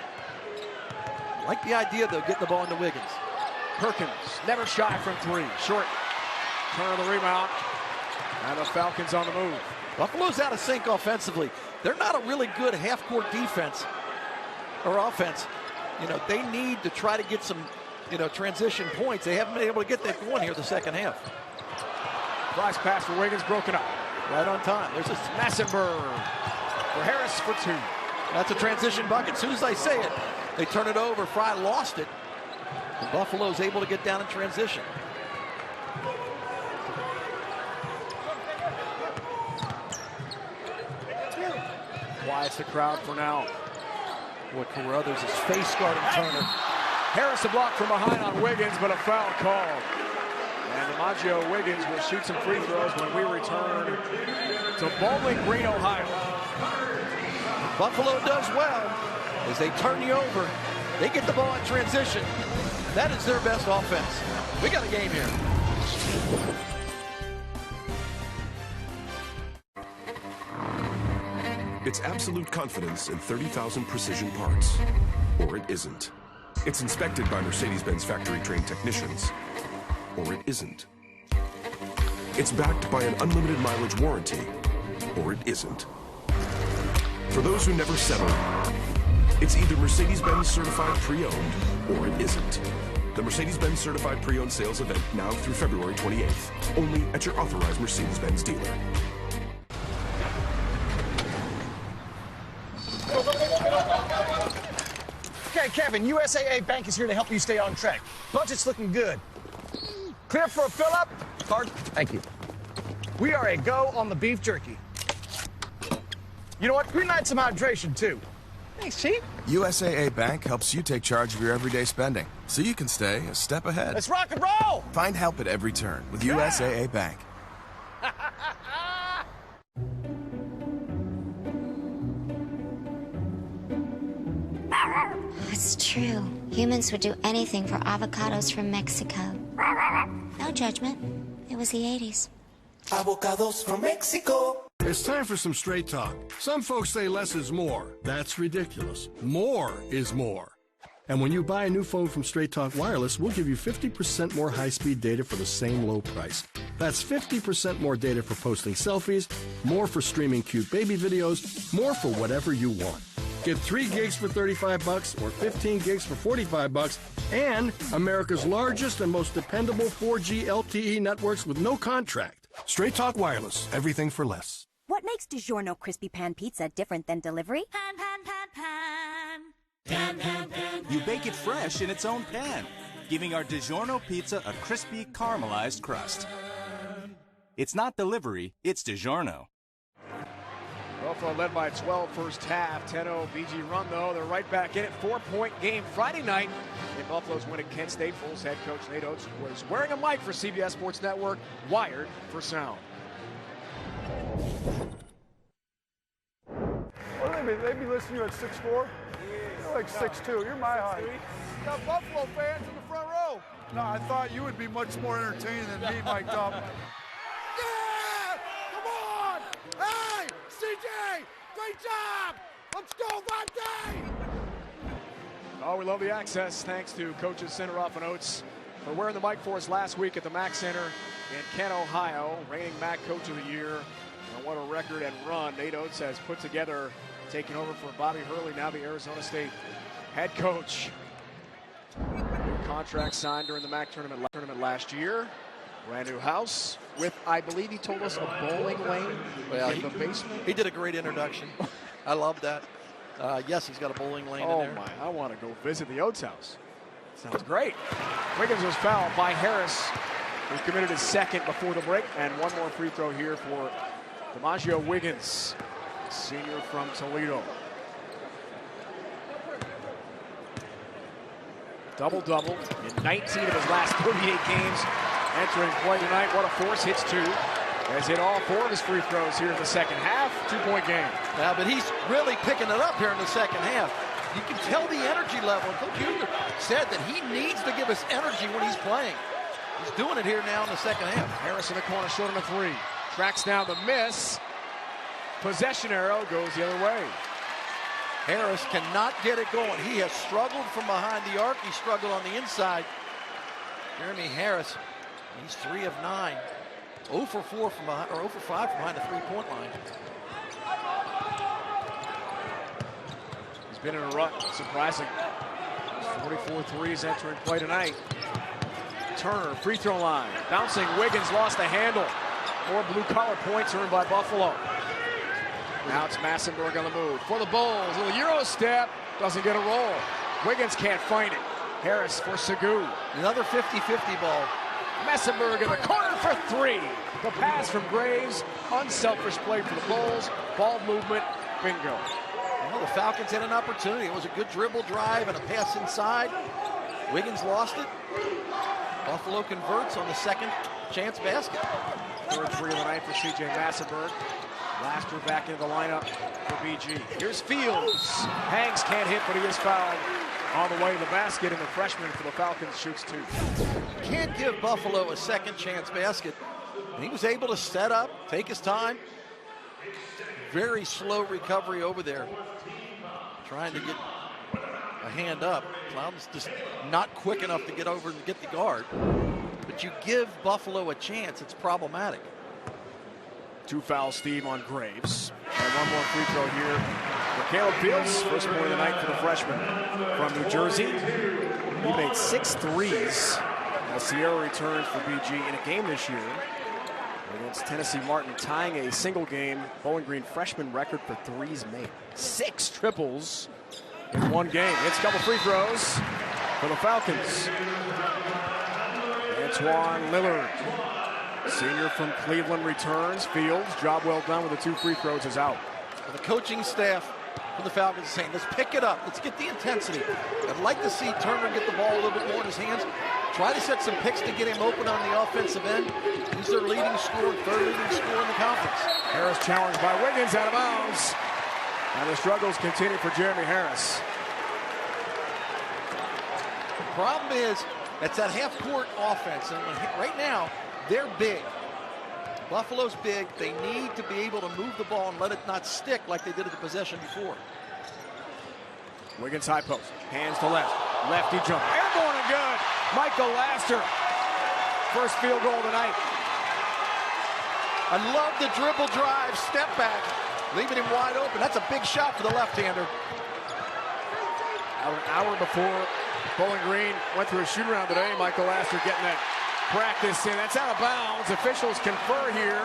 I like the idea, though, getting the ball into Wiggins. Perkins, never shy from 3. Short. Turn of the rebound. And the Falcons on the move. Buffalo's out of sync offensively. They're not a really good half-court defense or offense. They need to try to get some, transition points. They haven't been able to get that going here the second half. Fry's pass for Wiggins broken up. Right on time. There's this Massenberg for Harris for 2. That's a transition bucket. As soon as I say it, they turn it over. Fry lost it. And Buffalo's able to get down in transition. Quiets the crowd for now. Boy, Caruthers is face guarding Turner. Harris a block from behind on Wiggins, but a foul called. And DiMaggio Wiggins will shoot some free throws when we return to Bowling Green, Ohio. Buffalo does well as they turn you over. They get the ball in transition. That is their best offense. We got a game here. It's absolute confidence in 30,000 precision parts. Or it isn't. It's inspected by Mercedes-Benz factory-trained technicians. Or it isn't. It's backed by an unlimited mileage warranty. Or it isn't. For those who never settle, it's either Mercedes-Benz certified pre-owned or it isn't. The Mercedes-Benz certified pre-owned sales event now through February 28th. Only at your authorized Mercedes-Benz dealer. Okay, Kevin, USAA Bank is here to help you stay on track. Budget's looking good. Clear for a fill-up? Card? Thank you. We are a go on the beef jerky. You know what? Green light some hydration, too. Thanks, Chief. USAA Bank helps you take charge of your everyday spending, so you can stay a step ahead. Let's rock and roll! Find help at every turn with USAA Bank. It's true. Humans would do anything for avocados from Mexico. No judgment. It was the 80s. Avocados from Mexico. It's time for some straight talk. Some folks say less is more. That's ridiculous. More is more. And when you buy a new phone from Straight Talk Wireless, we'll give you 50% more high-speed data for the same low price. That's 50% more data for posting selfies, more for streaming cute baby videos, more for whatever you want. Get 3 gigs for $35 or 15 gigs for $45 and America's largest and most dependable 4G LTE networks with no contract. Straight Talk Wireless, everything for less. What makes DiGiorno Crispy Pan Pizza different than delivery? Pan, pan, pan, pan. Pan, pan, pan. You bake it fresh in its own pan, giving our DiGiorno pizza a crispy, caramelized crust. It's not delivery, it's DiGiorno. Buffalo led by 12 first half. 10-0 BG run, though. They're right back in it. 4-point game Friday night in Buffalo's win at Kent State. Bulls head coach Nate Oates was wearing a mic for CBS Sports Network, wired for sound. What do they be listening to you at 6'4"? You're like 6'2". You're my height. Got Buffalo fans in the front row. No, I thought you would be much more entertaining than me, Mike Up. Yeah! Come job! Let's go, Dontay! Oh, we love the access. Thanks to coaches Sinderoff and Oates for wearing the mic for us last week at the MAC Center in Kent, Ohio. Reigning MAC Coach of the Year. And what a record and run Nate Oates has put together, taking over for Bobby Hurley, now the Arizona State head coach. New contract signed during the MAC tournament last year. Brand new house with, I believe he told us, a bowling lane in the basement. He did a great introduction. I love that. Yes, he's got a bowling lane in there. Oh, my. I want to go visit the Oates house. Sounds great. Wiggins was fouled by Harris, who committed his second before the break. And one more free throw here for DiMaggio Wiggins, senior from Toledo. Double-double in 19 of his last 38 games. Entering play tonight, what a force, hits two. Has hit all 4 of his free throws here in the second half. 2-point game. Yeah, but he's really picking it up here in the second half. You can tell the energy level. Coach Huger said that he needs to give us energy when he's playing. He's doing it here now in the second half. Harris in the corner, short on a 3. Tracks down the miss. Possession arrow goes the other way. Harris cannot get it going. He has struggled from behind the arc. He struggled on the inside. Jeremy Harris, he's 3 of 9. 0 for 4 from behind, or 0 for 5 from behind the 3-point line. He's been in a rut, surprising. 44 threes entering play tonight. Turner, free throw line. Bouncing Wiggins, lost the handle. More blue-collar points earned by Buffalo. Now it's Massenberg on the move. For the Bulls, a little Euro step. Doesn't get a roll. Wiggins can't find it. Harris for Segu. Another 50-50 ball. Massenberg in the corner for 3. The pass from Graves. Unselfish play for the Bulls. Ball movement, bingo. Well, the Falcons had an opportunity. It was a good dribble drive and a pass inside. Wiggins lost it. Buffalo converts on the second chance basket. Third 3 of the night for C.J. Massenberg. Laster back into the lineup for BG. Here's Fields. Hanks can't hit, but he is fouled on the way to the basket, and the freshman for the Falcons shoots 2. Can't give Buffalo a second chance basket. He was able to set up, take his time. Very slow recovery over there. Trying to get a hand up. Cloud's just not quick enough to get over and get the guard. But you give Buffalo a chance, it's problematic. 2 fouls, Steve, on Graves. And one more free throw here for Caleb Fields. First point of the night for the freshman from New Jersey. He made 6 threes as Sierra returns for BG in a game this year against Tennessee Martin, tying a single-game Bowling Green freshman record for threes made. 6 triples in one game. It's a couple free throws for the Falcons. Antoine Lillard, senior from Cleveland, returns. Fields, job well done with the 2 free throws, is out. The coaching staff for the Falcons is saying, let's pick it up. Let's get the intensity. I'd like to see Turner get the ball a little bit more in his hands. Try to set some picks to get him open on the offensive end. He's their leading scorer, 3rd leading scorer in the conference. Harris challenged by Wiggins, out of bounds. And the struggles continue for Jeremy Harris. The problem is, it's that half-court offense. And right now, they're big. Buffalo's big. They need to be able to move the ball and let it not stick like they did at the possession before. Wiggins high post. Hands to left. Lefty jump. Airborne and good. Michael Laster. First field goal tonight. I love the dribble drive, step back, leaving him wide open. That's a big shot for the left-hander. An hour before Bowling Green went through a shoot-around today. Michael Laster getting that practice in. That's out of bounds. Officials confer here.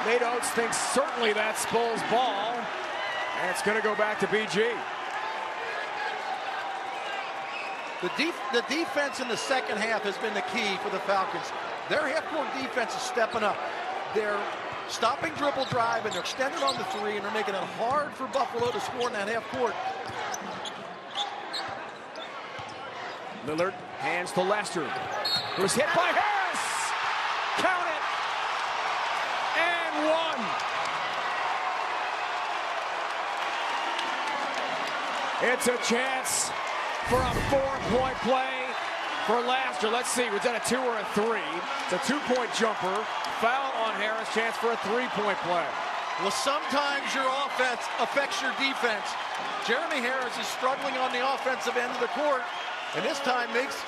Nate Oates thinks certainly that's Bulls ball. And it's going to go back to BG. The defense in the second half has been the key for the Falcons. Their half-court defense is stepping up. They're stopping dribble drive, and they're extending on the 3, and they're making it hard for Buffalo to score in that half-court. Lillard hands to Lester, who's hit by Harris. Count it. And 1. It's a chance for a 4-point play for Laster. Let's see, was that a 2 or a 3? It's a 2-point jumper. Foul on Harris, chance for a 3-point play. Well, sometimes your offense affects your defense. Jeremy Harris is struggling on the offensive end of the court, and this time makes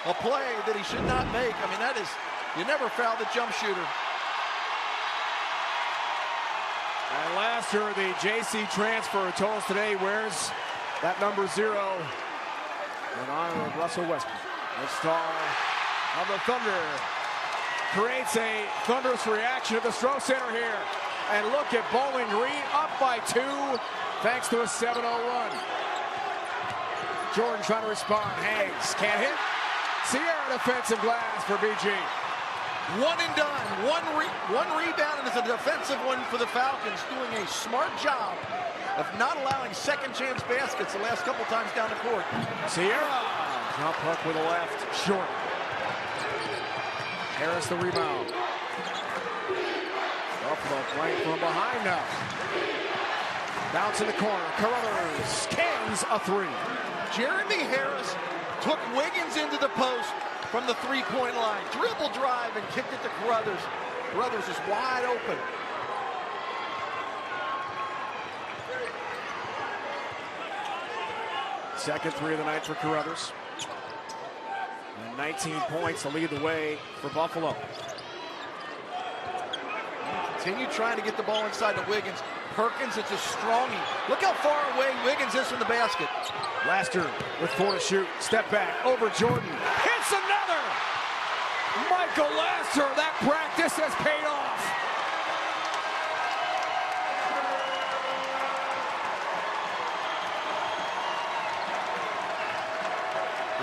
a play that he should not make. I mean, that is, you never foul the jump shooter. And Laster, the JC transfer, told us today, wears that number 0 in honor of Russell Westbrook. The star of the Thunder creates a thunderous reaction at the Stroh Center here. And look at Bowling Green up by 2 thanks to a 7-0 run. Jordan trying to respond. Hangs can't hit. Sierra defensive glass for BG. One and done. One rebound, and it's a defensive one for the Falcons, doing a smart job of not allowing second chance baskets the last couple times down the court. Sierra, jump hook with the left, short. Harris the rebound. Buffalo playing from behind now. Bounce in the corner. Caruthers cans a 3. Jeremy Harris took Wiggins into the post from the three-point line. Dribble drive and kicked it to Caruthers. Caruthers is wide open. Second 3 of the night for Caruthers. And 19 points to lead the way for Buffalo. Continue trying to get the ball inside to Wiggins. Perkins, it's a strongie. Look how far away Wiggins is from the basket. Laster with 4 to shoot. Step back over Jordan. Hits another! Michael Laster, that practice has paid off.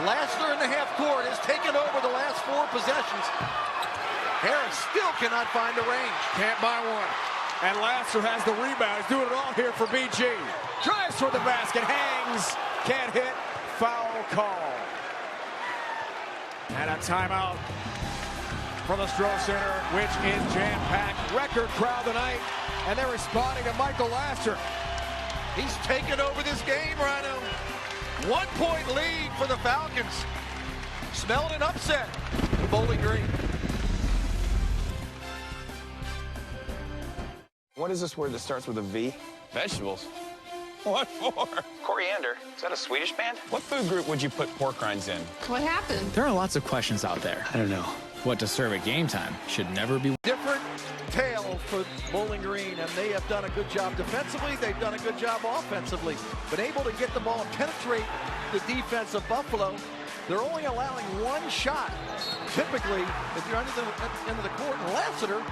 Laster in the half court has taken over the last 4 possessions. Harris still cannot find the range. Can't buy one. And Laster has the rebound. He's doing it all here for BG. Drives toward the basket, hangs, can't hit, foul call. And a timeout from the Stroh Center, which is jam-packed. Record crowd tonight, and they're responding to Michael Laster. He's taken over this game, Rhino. 1-point lead for the Falcons. Smelling an upset in Bowling Green. What is this word that starts with a V? Vegetables. What for? Coriander. Is that a Swedish band? What food group would you put pork rinds in? What happened? There are lots of questions out there. I don't know. What to serve at game time should never be. Different tale for Bowling Green, and they have done a good job defensively. They've done a good job offensively. Been able to get the ball and penetrate the defense of Buffalo. They're only allowing 1 shot. Typically, if you're under the end of the court, and Lassiter,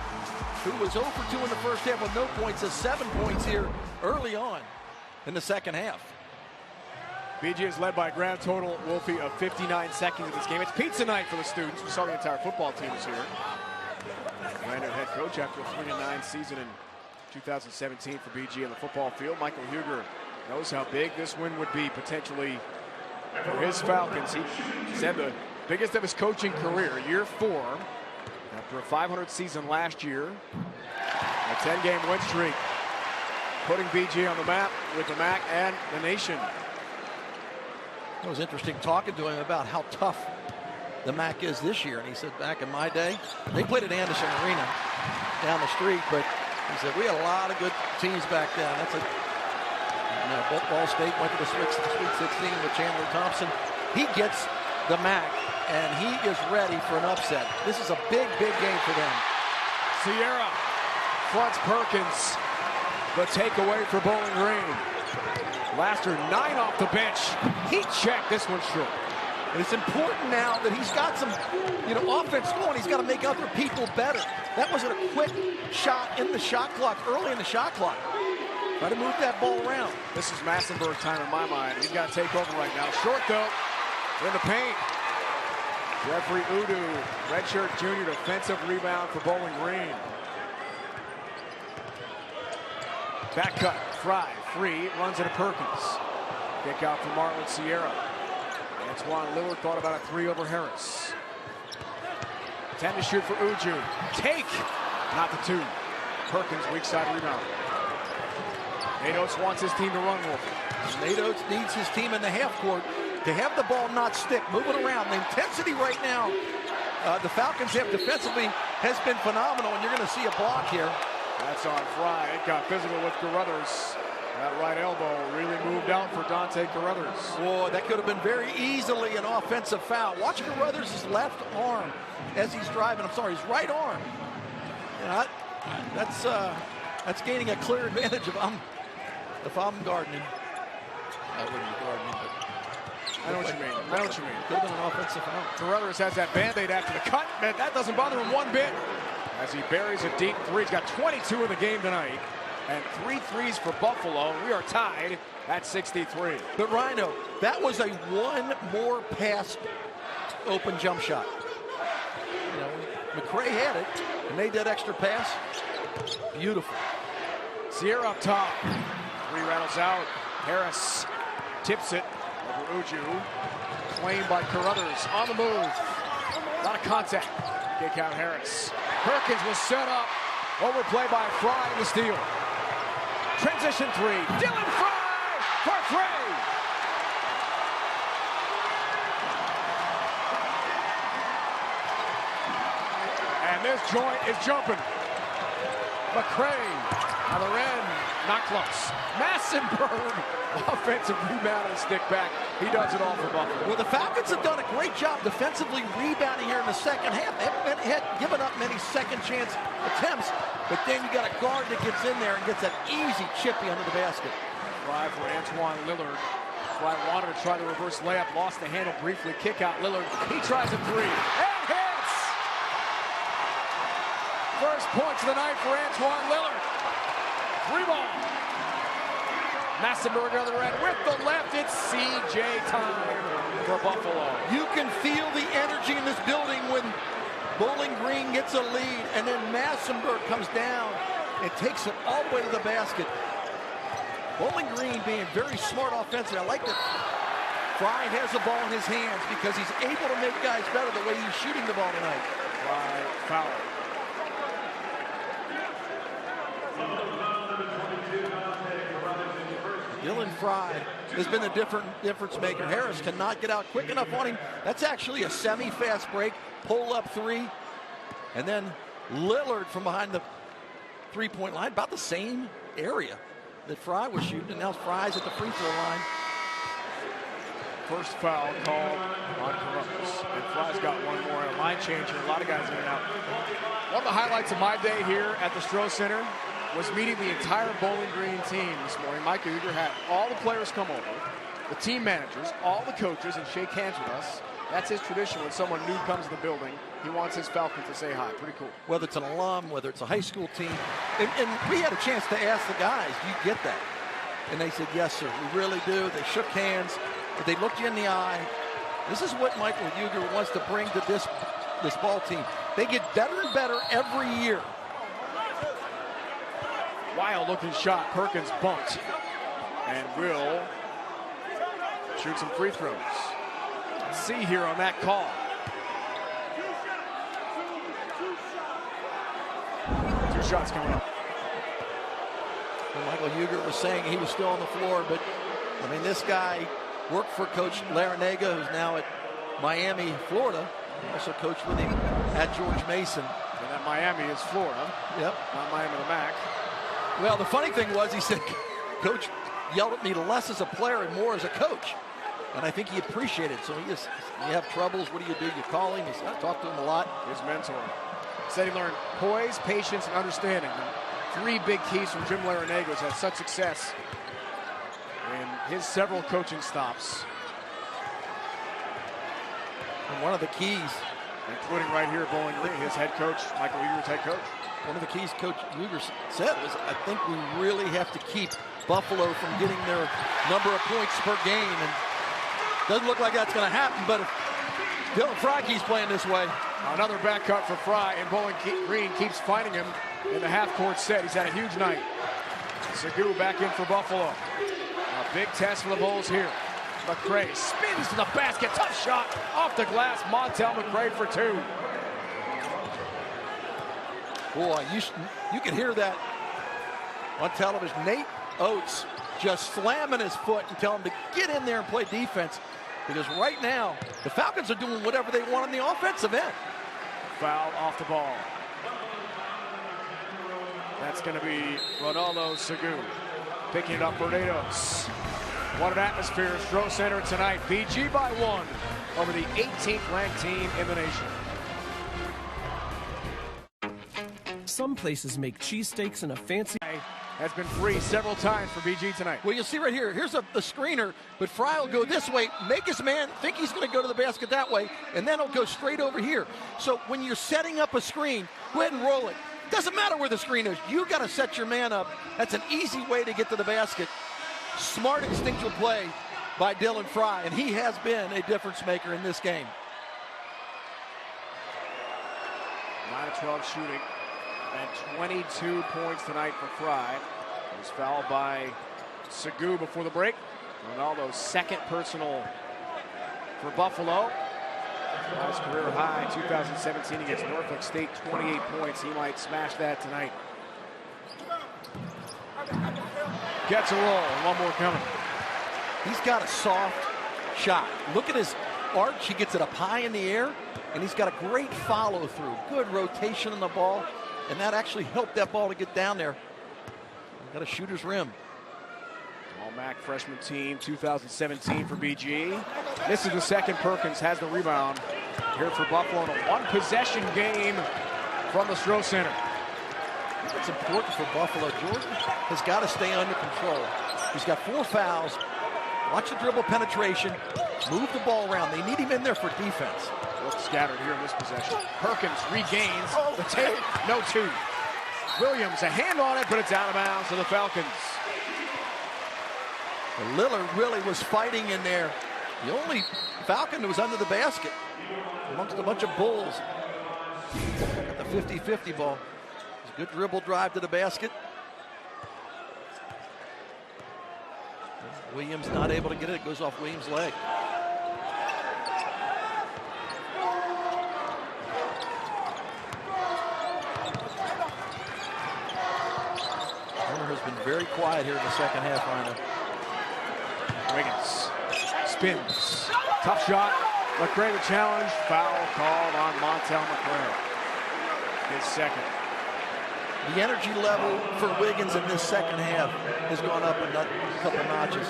who was 0 for 2 in the first half with no points, has 7 points here early on in the second half. BG is led by a grand total, Wolfie, of 59 seconds in this game. It's pizza night for the students. We saw the entire football team is here. Brand new head coach after a 3-9 season in 2017 for BG on the football field. Michael Huger knows how big this win would be potentially for his Falcons. He said the biggest of his coaching career, year 4, after a 500 season last year, a 10-game win streak, putting BG on the map with the MAC and the nation. It was interesting talking to him about how tough the MAC is this year. And he said, back in my day, they played at Anderson Arena down the street, but he said, we had a lot of good teams back then. That's Ball State went to the Sweet 16 with Chandler Thompson. He gets the MAC, and he is ready for an upset. This is a big, big game for them. Sierra fronts Perkins. The takeaway for Bowling Green. Laster 9 off the bench. He checked this one short. And it's important now that he's got some, offense going. He's got to make other people better. That wasn't a quick shot in the shot clock, early in the shot clock. Try to move that ball around. This is Massenberg time in my mind. He's got to take over right now. Short, though, in the paint. Jeffrey Udu, redshirt junior, defensive rebound for Bowling Green. Back cut, Fry, free, runs into Perkins. Kick out for Marlon Sierra. Antoine Lillard thought about a 3 over Harris. 10 to shoot for Uju. Take, not the 2. Perkins, weak side rebound. Nados wants his team to run Wolf. Nados needs his team in the half court to have the ball not stick, move it around. The intensity right now, the Falcons have defensively has been phenomenal, and you're going to see a block here. That's on Fry. It got physical with Caruthers. That right elbow really moved out for Dontay Caruthers. Boy, that could have been very easily an offensive foul. Watch Caruthers' left arm as he's driving. I'm sorry, his right arm. You know, that's gaining a clear advantage if I'm gardening. I wouldn't be gardening, but I know what you mean. I know what you mean. Could have been an offensive foul. Caruthers has that Band-Aid after the cut. Man, that doesn't bother him one bit. As he buries a deep three. He's got 22 in the game tonight. And 3 threes for Buffalo. We are tied at 63. But Rhino, that was a one more pass open jump shot. You know, McCray had it and made that extra pass. Beautiful. Sierra up top. 3 rattles out. Harris tips it over Uju. Claimed by Caruthers. On the move. A lot of contact. Kick out Harris. Perkins was set up. Overplay by Fry in the steal. Transition 3. Dylan Fry for 3. And this joint is jumping. McCray, other end, not close. Massenberg, offensive rebound and stick back. He does it all for Buffalo. Well, the Falcons have done a great job defensively rebounding here in the second half. They haven't given up many second chance attempts, but then you got a guard that gets in there and gets that easy chippy under the basket. Drive for Antoine Lillard. Fly wanted to try the reverse layup, lost the handle briefly. Kick out Lillard. He tries a 3 and hits. First points of the night for Antoine Lillard. 3 ball. Massenberg on the end with the left. It's CJ time for Buffalo. You can feel the energy in this building when Bowling Green gets a lead, and then Massenberg comes down and takes it all the way to the basket. Bowling Green being very smart offensively. I like that Fry has the ball in his hands because he's able to make guys better the way he's shooting the ball tonight. Fry foul. Dylan Fry has been the difference maker. Harris cannot get out quick enough on him. That's actually a semi-fast break. Pull up 3. And then Lillard from behind the three-point line, about the same area that Fry was shooting. And now Fry's at the free throw line. First foul called on Caruthers. And Fry's got one more. A line changer. A lot of guys in and out. One of the highlights of my day here at the Stroh Center was meeting the entire Bowling Green team this morning. Mike Uger had all the players come over, the team managers, all the coaches, and shake hands with us. That's his tradition when someone new comes to the building. He wants his Falcons to say hi. Pretty cool. Whether it's an alum, whether it's a high school team. And we had a chance to ask the guys, do you get that? And they said, yes, sir, we really do. They shook hands, but they looked you in the eye. This is what Michael Uger wants to bring to this ball team. They get better and better every year. Wild looking shot. Perkins bumped and will shoot some free throws. Let's see here on that call. Two shots coming up. Well, Michael Uger was saying he was still on the floor, but I mean, this guy worked for Coach Larinaga, who's now at Miami, Florida. Also coached with him at George Mason. And that Miami is Florida. Yep. Not Miami the Mac. Well, the funny thing was, he said, Coach yelled at me less as a player and more as a coach. And I think he appreciated it. So he just, you have troubles, what do? You call him. He said, I talk to him a lot. His mentor. Said he learned poise, patience, and understanding. And 3 big keys from Jim Larinaga has had such success in his several coaching stops. And one of the keys, including right here at Bowling Green, his head coach, Michael Uger's head coach. One of the keys Coach Uger said was, I think we really have to keep Buffalo from getting their number of points per game. And doesn't look like that's going to happen, but if Dylan Fry keeps playing this way. Another back cut for Fry, and Bowling Green keeps finding him in the half-court set. He's had a huge night. Segou back in for Buffalo. A big test for the Bulls here. McCray spins to the basket. Tough shot off the glass. Montel McCray for 2. Boy, you can hear that on television. Nate Oates just slamming his foot and telling him to get in there and play defense. Because right now, the Falcons are doing whatever they want on the offensive end. Foul off the ball. That's going to be Ronaldo Segu picking it up for Natos. What an atmosphere. Stroh Center tonight. BG by 1 over the 18th ranked team in the nation. Some places make cheesesteaks in a fancy... Has been free several times for BG tonight. Well, you'll see right here. Here's the screener, but Fry will go this way, make his man think he's going to go to the basket that way, and then he'll go straight over here. So when you're setting up a screen, go ahead and roll it. Doesn't matter where the screen is. You got to set your man up. That's an easy way to get to the basket. Smart instinctual play by Dylan Fry, and he has been a difference maker in this game. 9-12 shooting. And 22 points tonight for Fry. He was fouled by Segu before the break. Ronaldo's second personal for Buffalo. Fry's career high 2017 against Norfolk State, 28 points. He might smash that tonight. Gets a roll, one more coming. He's got a soft shot. Look at his arch. He gets it up high in the air, and he's got a great follow through. Good rotation on the ball. And that actually helped that ball to get down there. Got a shooter's rim. All-MAC freshman team, 2017 for BG. This is the second. Perkins has the rebound here for Buffalo in a one-possession game from the Stroh Center. It's important for Buffalo. Jordan has got to stay under control. He's got 4 fouls. Watch the dribble penetration. Move the ball around. They need him in there for defense. Scattered here in this possession. Perkins regains the tape. No 2. Williams, a hand on it, but it's out of bounds to the Falcons. Lillard really was fighting in there. The only Falcon that was under the basket amongst a bunch of Bulls. Got the 50-50 ball. It's a good dribble drive to the basket. Williams not able to get it. It goes off Williams' leg. Has been very quiet here in the second half, Rhino. Wiggins spins. Tough shot. McRae the challenge. Foul called on Montel McRae. His second. The energy level for Wiggins in this second half has gone up a couple notches.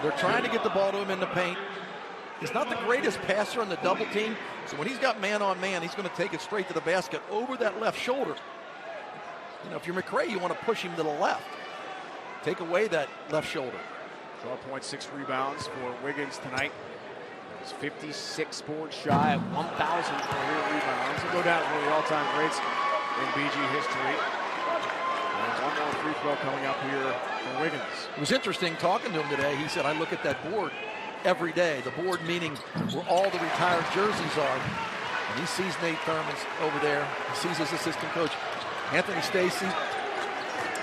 They're trying to get the ball to him in the paint. He's not the greatest passer on the double team, so when he's got man on man, he's going to take it straight to the basket over that left shoulder. You know, if you're McRae, you want to push him to the left. Take away that left shoulder. 12.6 rebounds for Wiggins tonight. He's 56 boards shy at 1,000 career rebounds. He'll go down as one of the all-time greats in BG history. And one more free throw coming up here for Wiggins. It was interesting talking to him today. He said, I look at that board every day. The board meaning where all the retired jerseys are. And he sees Nate Thurman's over there. He sees his assistant coach, Anthony Stacy.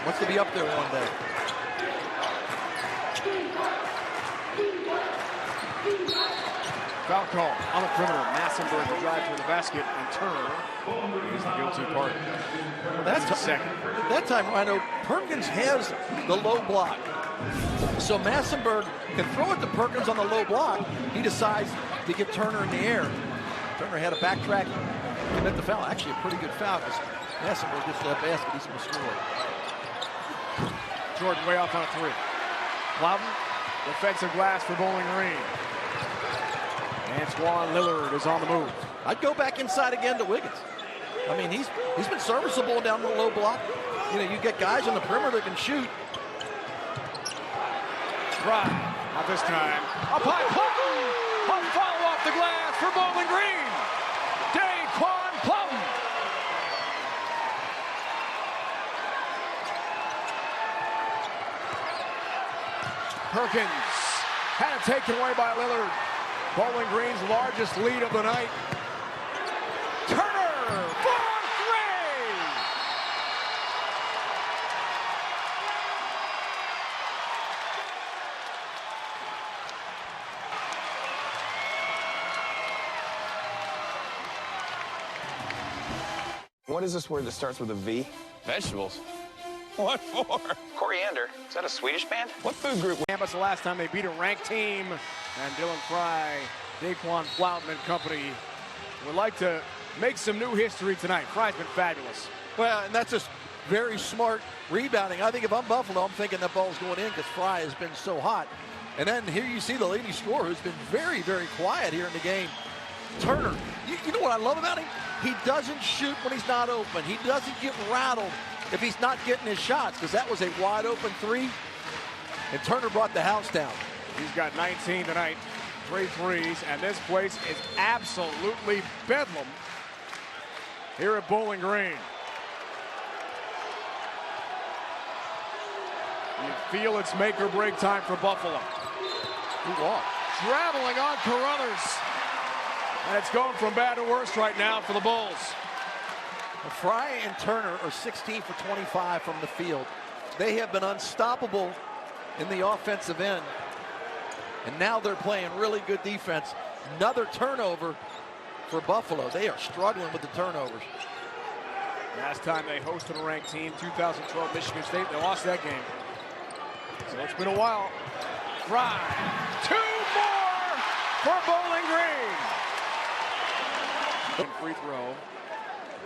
Wants to be up there one day. Foul call on the perimeter. Massenberg to drive to the basket, and Turner is the guilty party. That's the second. That time, Rhino, Perkins has the low block. So Massenberg can throw it to Perkins on the low block. He decides to get Turner in the air. Turner had a backtrack, commit the foul. Actually, a pretty good foul because Massenberg gets to that basket. He's going to score. Jordan way off on a 3. Plowden, defensive glass for Bowling Green. Antoine Lillard is on the move. I'd go back inside again to Wiggins. I mean, he's been serviceable down the low block. You know, you get guys on the perimeter that can shoot. Fry, not this time. Up high, Plowden! A follow off the glass for Bowling Green. Daquan Plowden. Perkins had it taken away by Lillard. Bowling Green's largest lead of the night. Turner for 3! What is this word that starts with a V? Vegetables. What for? Coriander. Is that a Swedish band? What food group? Campus the last time they beat a ranked team. And Dylan Fry, Daquan Plowden and company would like to make some new history tonight. Fry's been fabulous. Well, and that's just very smart rebounding. I think if I'm Buffalo, I'm thinking that ball's going in because Fry has been so hot. And then here you see the leading scorer who's been very, very quiet here in the game. Turner, you know what I love about him? He doesn't shoot when he's not open. He doesn't get rattled if he's not getting his shots, because that was a wide open three. And Turner brought the house down. He's got 19 tonight, 3 threes, and this place is absolutely bedlam here at Bowling Green. You feel it's make or break time for Buffalo. He walked. Traveling on Caruthers. And it's going from bad to worse right now for the Bulls. Fry and Turner are 16 for 25 from the field. They have been unstoppable in the offensive end. And now they're playing really good defense. Another turnover for Buffalo. They are struggling with the turnovers. Last time they hosted a ranked team, 2012 Michigan State, they lost that game. So it's been a while. Fry, 2 more for Bowling Green. Free throw.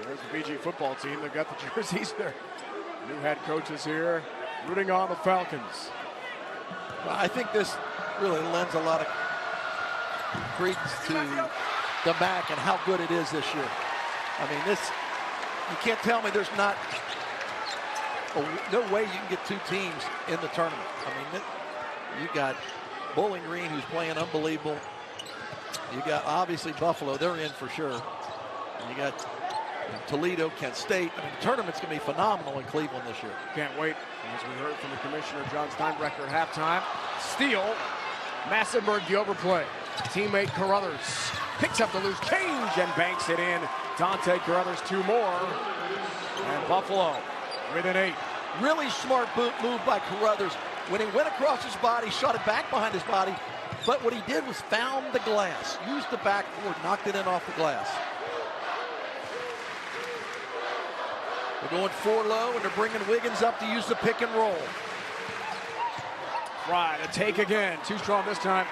There's the BG football team. They've got the jerseys there. New head coaches here, rooting on the Falcons. Well, I think this really lends a lot of credence to the MAC and how good it is this year. I mean, you can't tell me there's not no way you can get 2 teams in the tournament. I mean, you got Bowling Green, who's playing unbelievable. You got obviously Buffalo, they're in for sure. And you got Toledo, Kent State. I mean, the tournament's going to be phenomenal in Cleveland this year. Can't wait. As we heard from the commissioner, John Steinbrecher, at halftime. Steal. Massenberg, the overplay. Teammate Caruthers picks up the loose change and banks it in. Dontay Caruthers, 2 more. And Buffalo with an 8. Really smart move by Caruthers. When he went across his body, shot it back behind his body. But what he did was found the glass, used the backboard, knocked it in off the glass. They're going 4 low, and they're bringing Wiggins up to use the pick and roll. Fry to take again. Too strong this time.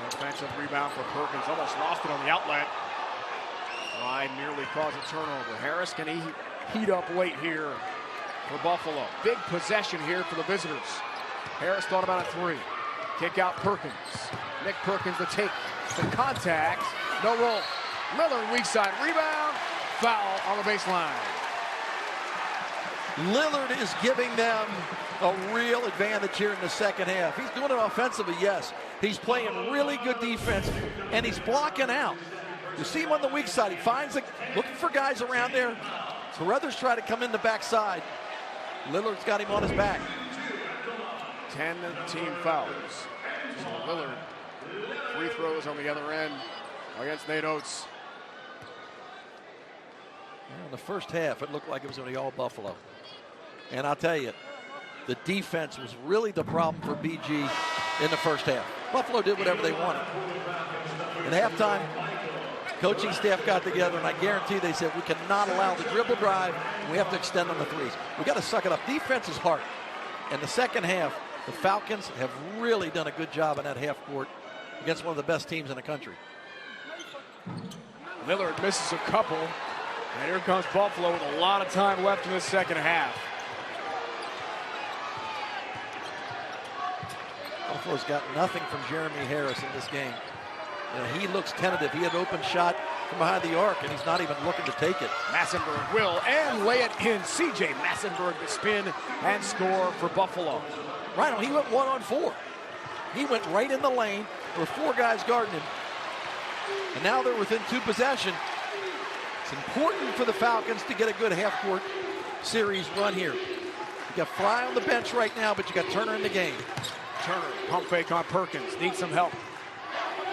Offensive rebound for Perkins. Almost lost it on the outlet. Fry nearly caused a turnover. Harris, can he heat up late here for Buffalo? Big possession here for the visitors. Harris thought about a 3. Kick out Perkins. Nick Perkins to take the contact. No roll. Lillard weak side rebound. Foul on the baseline. Lillard is giving them a real advantage here in the second half. He's doing it offensively, yes. He's playing really good defense, and he's blocking out. You see him on the weak side. He finds looking for guys around there. Caruthers try to come in the backside. Lillard's got him on his back. 10 team fouls. So Lillard, free throws on the other end against Nate Oates. In the first half, it looked like it was going to be all Buffalo. And I'll tell you, the defense was really the problem for BG in the first half. Buffalo did whatever they wanted. At halftime, coaching staff got together, and I guarantee they said, we cannot allow the dribble drive, and we have to extend on the threes. We got to suck it up. Defense is hard. In the second half, the Falcons have really done a good job in that half court against one of the best teams in the country. Lillard misses a couple, and here comes Buffalo with a lot of time left in the second half. Buffalo's got nothing from Jeremy Harris in this game. You know, he looks tentative. He had an open shot from behind the arc, and he's not even looking to take it. Massenberg will and lay it in. C.J. Massenberg to spin and score for Buffalo. Right on, he went 1-on-4. He went right in the lane. There were 4 guys guarding him. And now they're within 2 possession. It's important for the Falcons to get a good half-court series run here. You got Fry on the bench right now, but you got Turner in the game. Turner, pump fake on Perkins, needs some help.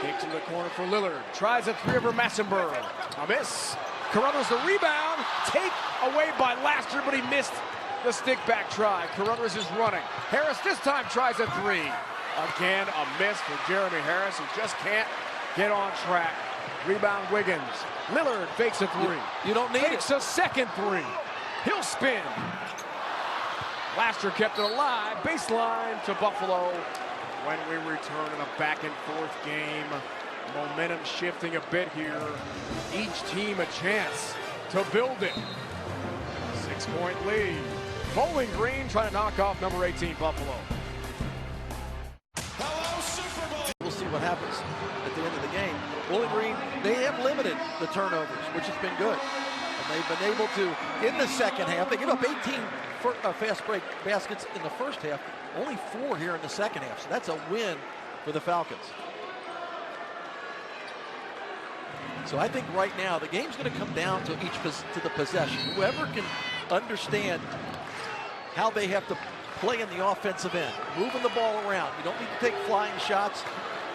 Takes in the corner for Lillard. Tries a 3 over Massenberg. A miss. Caruthers the rebound. Take away by Laster, but he missed the stick back try. Caruthers is running. Harris this time tries a 3. Again, a miss for Jeremy Harris, who just can't get on track. Rebound Wiggins. Lillard fakes a 3. You don't need Fakes a second 3. He'll spin. Laster kept it alive. Baseline to Buffalo. When we return in a back and forth game, momentum shifting a bit here. Each team a chance to build it. 6-point lead. Bowling Green trying to knock off number 18 Buffalo. We'll see what happens at the end of the game. Bowling Green, they have limited the turnovers, which has been good. And they've been able to, in the second half, they give up 18 fast break baskets in the first half, only 4 here in the second half. So that's a win for the Falcons. So I think right now the game's going to come down to the possession. Whoever can understand how they have to play in the offensive end, moving the ball around. You don't need to take flying shots.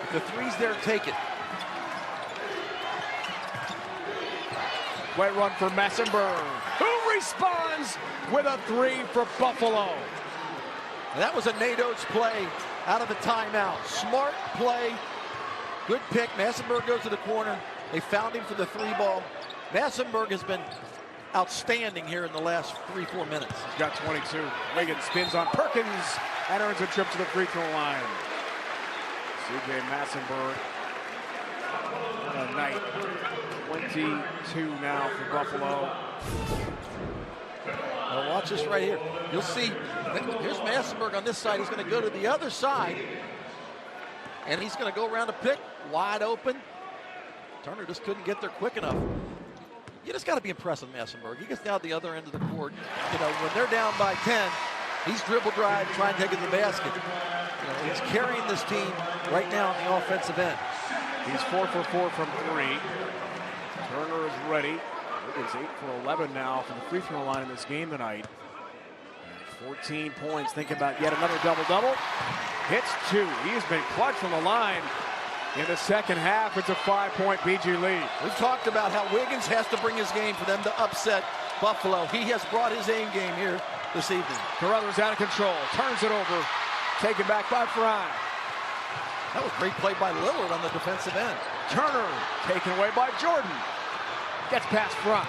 If the three's there, take it. Wet run for Massenberg, who responds with a 3 for Buffalo. And that was a Nate Oates play out of the timeout. Smart play, good pick. Massenberg goes to the corner. They found him for the 3 ball. Massenberg has been outstanding here in the last 3-4 minutes. He's got 22. Wiggins spins on Perkins and earns a trip to the free throw line. C.J. Massenberg on a night. 22 now for Buffalo. Now watch this right here. You'll see, here's Massenberg on this side. He's going to go to the other side, and he's going to go around the pick, wide open. Turner just couldn't get there quick enough. You just got to be impressed with Massenberg. He gets down the other end of the court. You know, when they're down by 10, he's dribble drive, trying to take it to the basket. You know, he's carrying this team right now on the offensive end. He's 4 for 4 from 3. Turner is ready. Wiggins 8 for 11 now from the free throw line in this game tonight. 14 points. Think about yet another double-double. Hits 2. He's been clutch from the line. In the second half, it's a 5-point BG lead. We've talked about how Wiggins has to bring his game for them to upset Buffalo. He has brought his A game here this evening. Caruthers out of control, turns it over, taken back by Fry. That was great play by Lillard on the defensive end. Turner taken away by Jordan. Gets past Fry.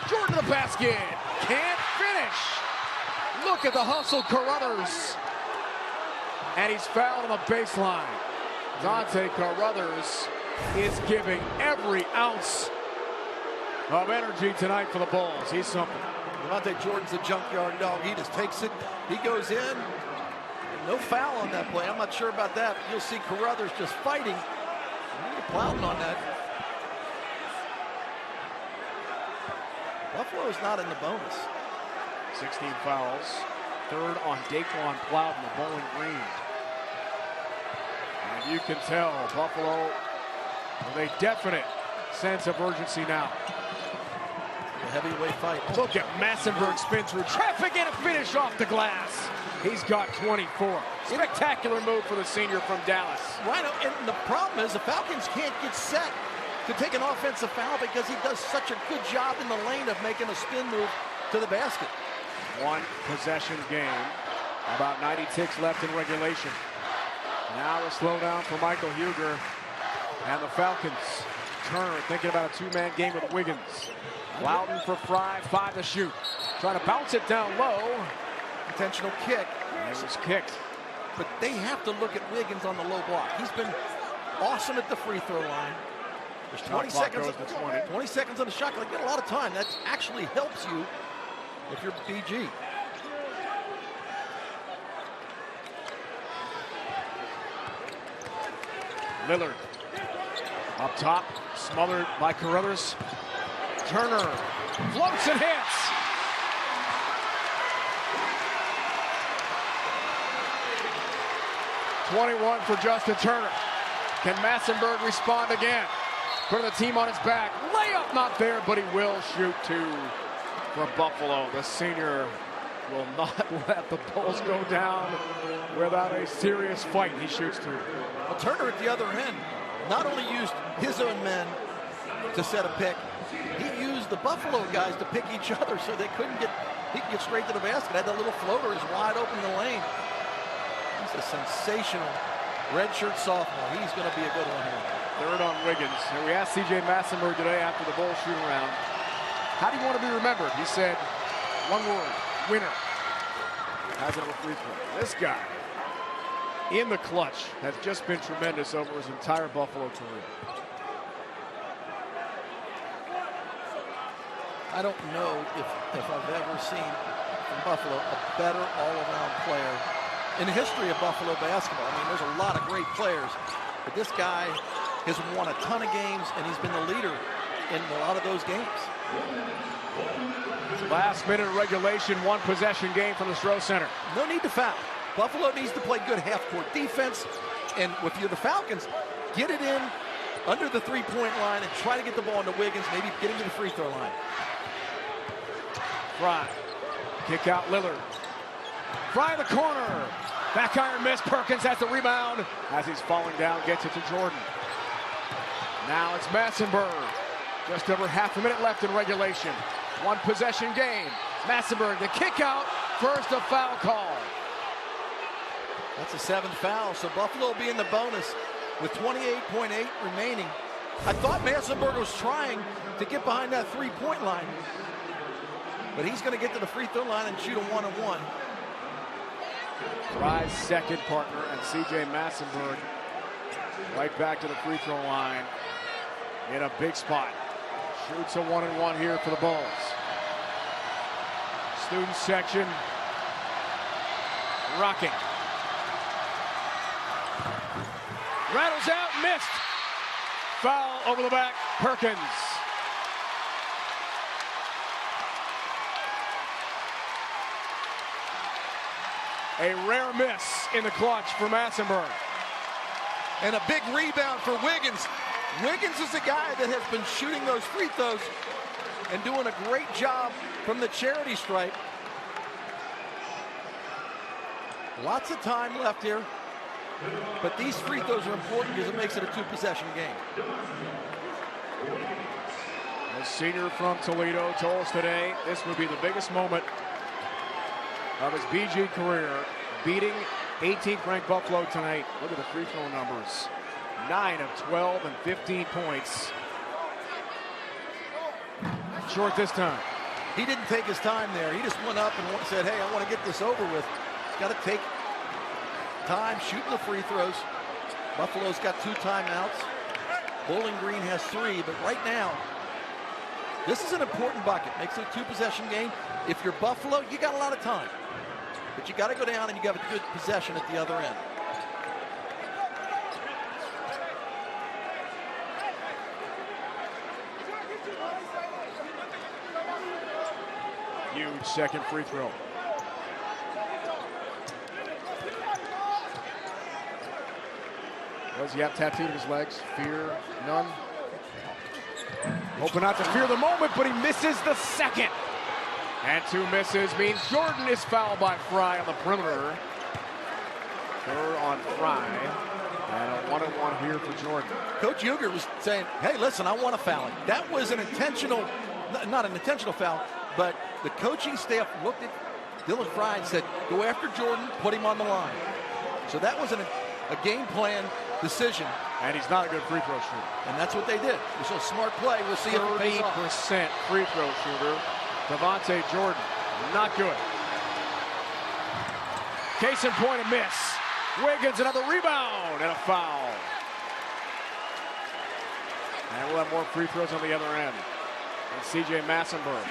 Jordan to the basket. Can't finish. Look at the hustle, Caruthers. And he's fouled on the baseline. Dontay Caruthers is giving every ounce of energy tonight for the Bulls. He's something. Dontay Jordan's a junkyard dog. He just takes it. He goes in. No foul on that play. I'm not sure about that. You'll see Caruthers just fighting. Plowing on that. Buffalo's not in the bonus. 16 fouls. Third on Daquan Plowden, the Bowling Green. And you can tell Buffalo with a definite sense of urgency now. A heavyweight fight. Look at Massenberg spin through traffic and a finish off the glass. He's got 24. Spectacular move for the senior from Dallas. Right, and the problem is the Falcons can't get set to take an offensive foul because he does such a good job in the lane of making a spin move to the basket. One possession game. About 90 ticks left in regulation. Now the slowdown for Michael Huger and the Falcons. Turner thinking about a 2-man game with Wiggins. Loudon for Fry, 5 to shoot. Trying to bounce it down low. Intentional kick. And it was kicked. But they have to look at Wiggins on the low block. He's been awesome at the free throw line. There's 20 seconds. 20 seconds on the shot clock. Get a lot of time. That actually helps you if you're BG. Lillard up top, smothered by Caruthers. Turner floats and hits. .21 for Justin Turner. Can Massenberg respond again? Putting the team on his back. Layup not there, but he will shoot 2 for Buffalo. The senior will not let the Bulls go down without a serious fight. He shoots 2. Well, Turner at the other end not only used his own men to set a pick, he used the Buffalo guys to pick each other so he could get straight to the basket. Had that little floater, is wide open in the lane. He's a sensational redshirt sophomore. He's going to be a good one here. Third on Wiggins. And we asked C.J. Massenberg today after the Bulls shooting around, how do you want to be remembered? He said, one word, winner. Has it on a free throw. This guy, in the clutch, has just been tremendous over his entire Buffalo career. I don't know if I've ever seen from Buffalo a better all-around player in the history of Buffalo basketball. I mean, there's a lot of great players, but this guy has won a ton of games, and he's been the leader in a lot of those games. Last minute regulation, one possession game from the Stroh Center. No need to foul. Buffalo needs to play good half-court defense, and if you're the Falcons, get it in under the three-point line and try to get the ball into Wiggins, maybe get him to the free throw line. Fry, kick out Lillard. Fry in the corner. Back iron miss. Perkins has the rebound. As he's falling down, gets it to Jordan. Now it's Massenberg. Just over half a minute left in regulation. One possession game. Massenberg, the kick out. First a foul call. That's a seventh foul, so Buffalo will be in the bonus with 28.8 remaining. I thought Massenberg was trying to get behind that three-point line, but he's going to get to the free throw line and shoot a one-on-one. Fry's second partner and C.J. Massenberg right back to the free throw line in a big spot. Shoots a one-on-one here for the Bulls. Student section rocking. Rattles out, missed. Foul over the back, Perkins. A rare miss in the clutch for Massenberg. And a big rebound for Wiggins. Wiggins is the guy that has been shooting those free throws and doing a great job from the charity stripe. Lots of time left here, but these free throws are important because it makes it a two-possession game. The senior from Toledo told us today this would be the biggest moment of his BG career, beating 18th ranked Buffalo tonight. Look at the free throw numbers. 9 of 12 and 15 points. Short this time. He didn't take his time there. He just went up and said, hey, I want to get this over with. He's got to take time shooting the free throws. Buffalo's got 2 timeouts. Bowling Green has 3, but right now, this is an important bucket. Makes it a 2-possession game. If you're Buffalo, you got a lot of time. But you got to go down and you got a good possession at the other end. Huge second free throw. Does he have tattooed his legs? Fear none. Hoping not to fear the moment, but he misses the second. And 2 misses means Jordan is fouled by Fry on the perimeter. 3rd on Fry. And a one-on-one here for Jordan. Coach Uger was saying, hey, listen, I want to foul him. That was an intentional, not an intentional foul, but the coaching staff looked at Dylan Fry and said, go after Jordan, put him on the line. So that was a game plan decision. And he's not a good free throw shooter. And that's what they did. It was a smart play. We'll see if it pays off. 30% free throw shooter. Dontay Jordan, not good. Case in point, a miss. Wiggins, another rebound, and a foul. And we'll have more free throws on the other end. And C.J. Massenberg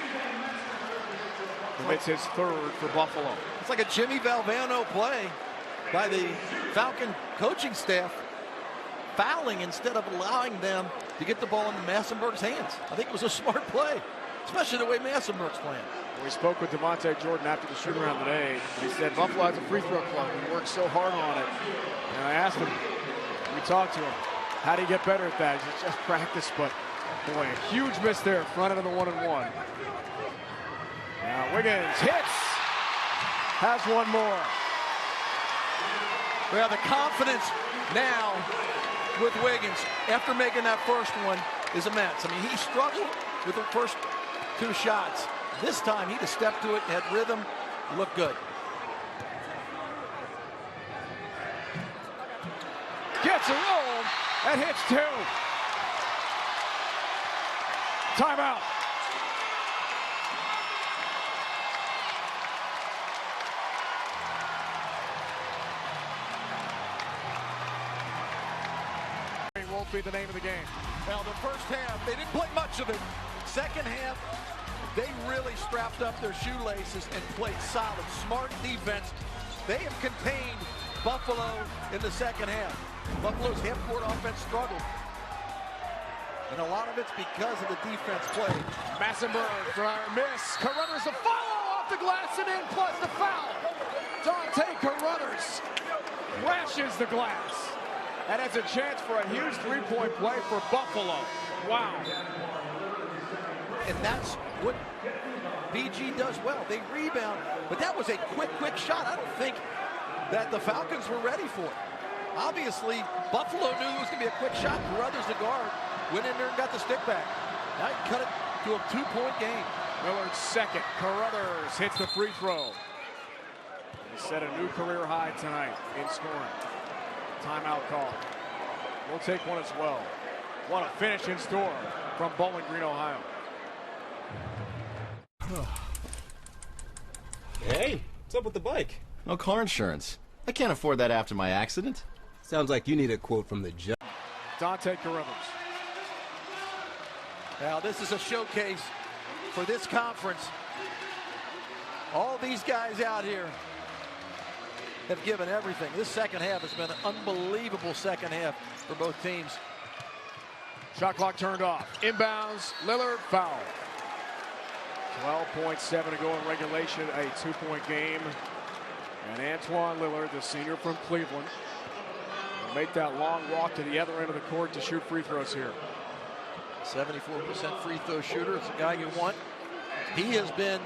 commits his 3rd for Buffalo. It's like a Jimmy Valvano play by the Falcon coaching staff, fouling instead of allowing them to get the ball into Massenberg's hands. I think it was a smart play, especially the way Massenberg's playing. We spoke with Dontay Jordan after the shoot-around today. He said Buffalo has a free throw club. He works so hard on it. And I asked him, we talked to him, how do you get better at that? He said, just practice, but boy, a huge miss there, front end of the one-and-one. Now Wiggins hits, has one more. We have the confidence now with Wiggins after making that first one is immense. I mean, he struggled with the first 2 shots. This time, he just stepped to it, had rhythm, looked good. Gets a roll, and hits 2. Timeout. Won't be the name of the game. Well, the first half, they didn't play much of it. Second half, They really strapped up their shoelaces and played solid, smart defense. They have contained Buffalo in the second half. Buffalo's half-court offense struggled. And a lot of it's because of the defense play. Massenberg for our miss. Caruthers the follow off the glass and in, plus the foul. Dontay Caruthers crashes the glass. And has a chance for a huge three-point play for Buffalo. Wow. And that's what BG does well. They rebound, but that was a quick shot. I don't think that the Falcons were ready for it. Obviously, Buffalo knew it was going to be a quick shot. Caruthers, the guard, went in there and got the stick back. Now you cut it to a 2-point game. Millard's second. Caruthers hits the free throw. He set a new career high tonight in scoring. Timeout call. We'll take one as well. What a finish in store from Bowling Green, Ohio. Hey, what's up with the bike? No car insurance. I can't afford that after my accident. Sounds like you need a quote from the judge. Dontay Caruthers. Now this is a showcase for this conference. All these guys out here have given everything. This second half has been an unbelievable second half for both teams. Shot clock turned off. Inbounds. Lillard foul. 12.7 to go in regulation. A 2-point game. And Antoine Lillard, the senior from Cleveland, will make that long walk to the other end of the court to shoot free throws here. 74% free throw shooter. It's a guy you want. He has been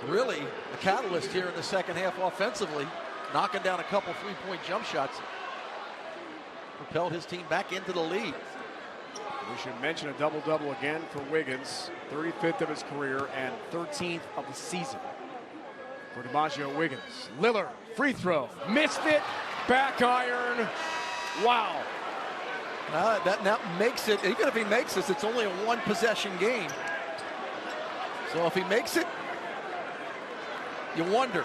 really a catalyst here in the second half offensively, knocking down a couple three-point jump shots. Propelled his team back into the lead. We should mention a double-double again for Wiggins. 35th of his career and 13th of the season for DiMaggio Wiggins. Lillard, free throw, missed it, back iron. Wow. That now makes it, even if he makes this, it's only a one-possession game. So if he makes it, you wonder,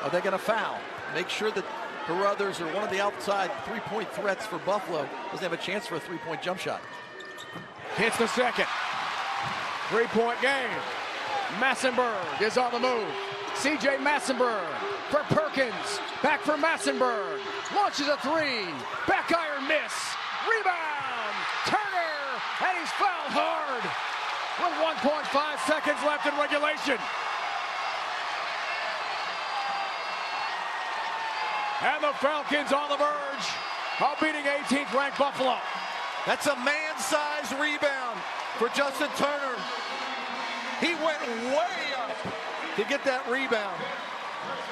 are they going to foul? Make sure that Caruthers or one of the outside three-point threats for Buffalo doesn't have a chance for a three-point jump shot. Hits the second. Three-point game. Massenberg is on the move. C.J. Massenberg for Perkins. Back for Massenberg. Launches a three. Back iron miss. Rebound. Turner. And he's fouled hard with 1.5 seconds left in regulation. And the Falcons on the verge of beating 18th ranked Buffalo. That's a man-sized rebound for Justin Turner. He went way up to get that rebound.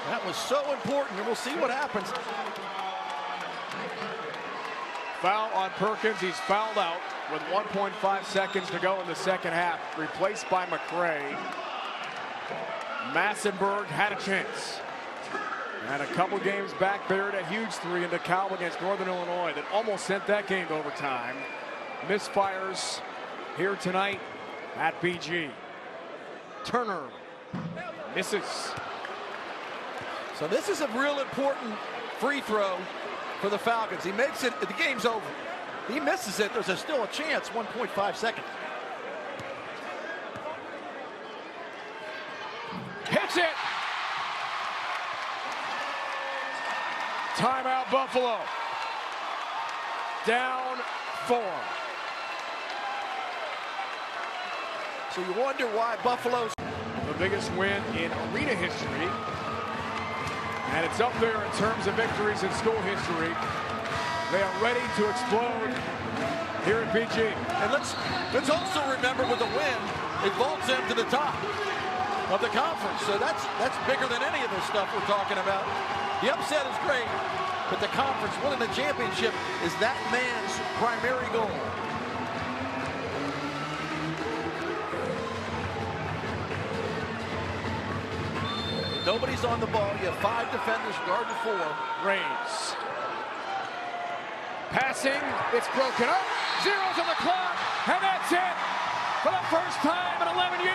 That was so important, and we'll see what happens. Foul on Perkins. He's fouled out with 1.5 seconds to go in the second half. Replaced by McCray. Massenberg had a chance. And a couple games back, buried a huge three in DeKalb against Northern Illinois that almost sent that game to overtime. Misfires here tonight at BG. Turner misses. So this is a real important free throw for the Falcons. He makes it, the game's over. He misses it, there's still a chance, 1.5 seconds. Hits it! Timeout Buffalo. Down 4. So you wonder why Buffalo's the biggest win in arena history. And it's up there in terms of victories in school history. They are ready to explode here at BG. And let's also remember with a win, it vaults them to the top of the conference. So that's bigger than any of this stuff we're talking about. The upset is great, but the conference winning the championship is that man's primary goal. Nobody's on the ball. You have 5 defenders guarding 4. Reigns. Passing. It's broken up. Zeros on the clock. And that's it. For the first time in 11 years.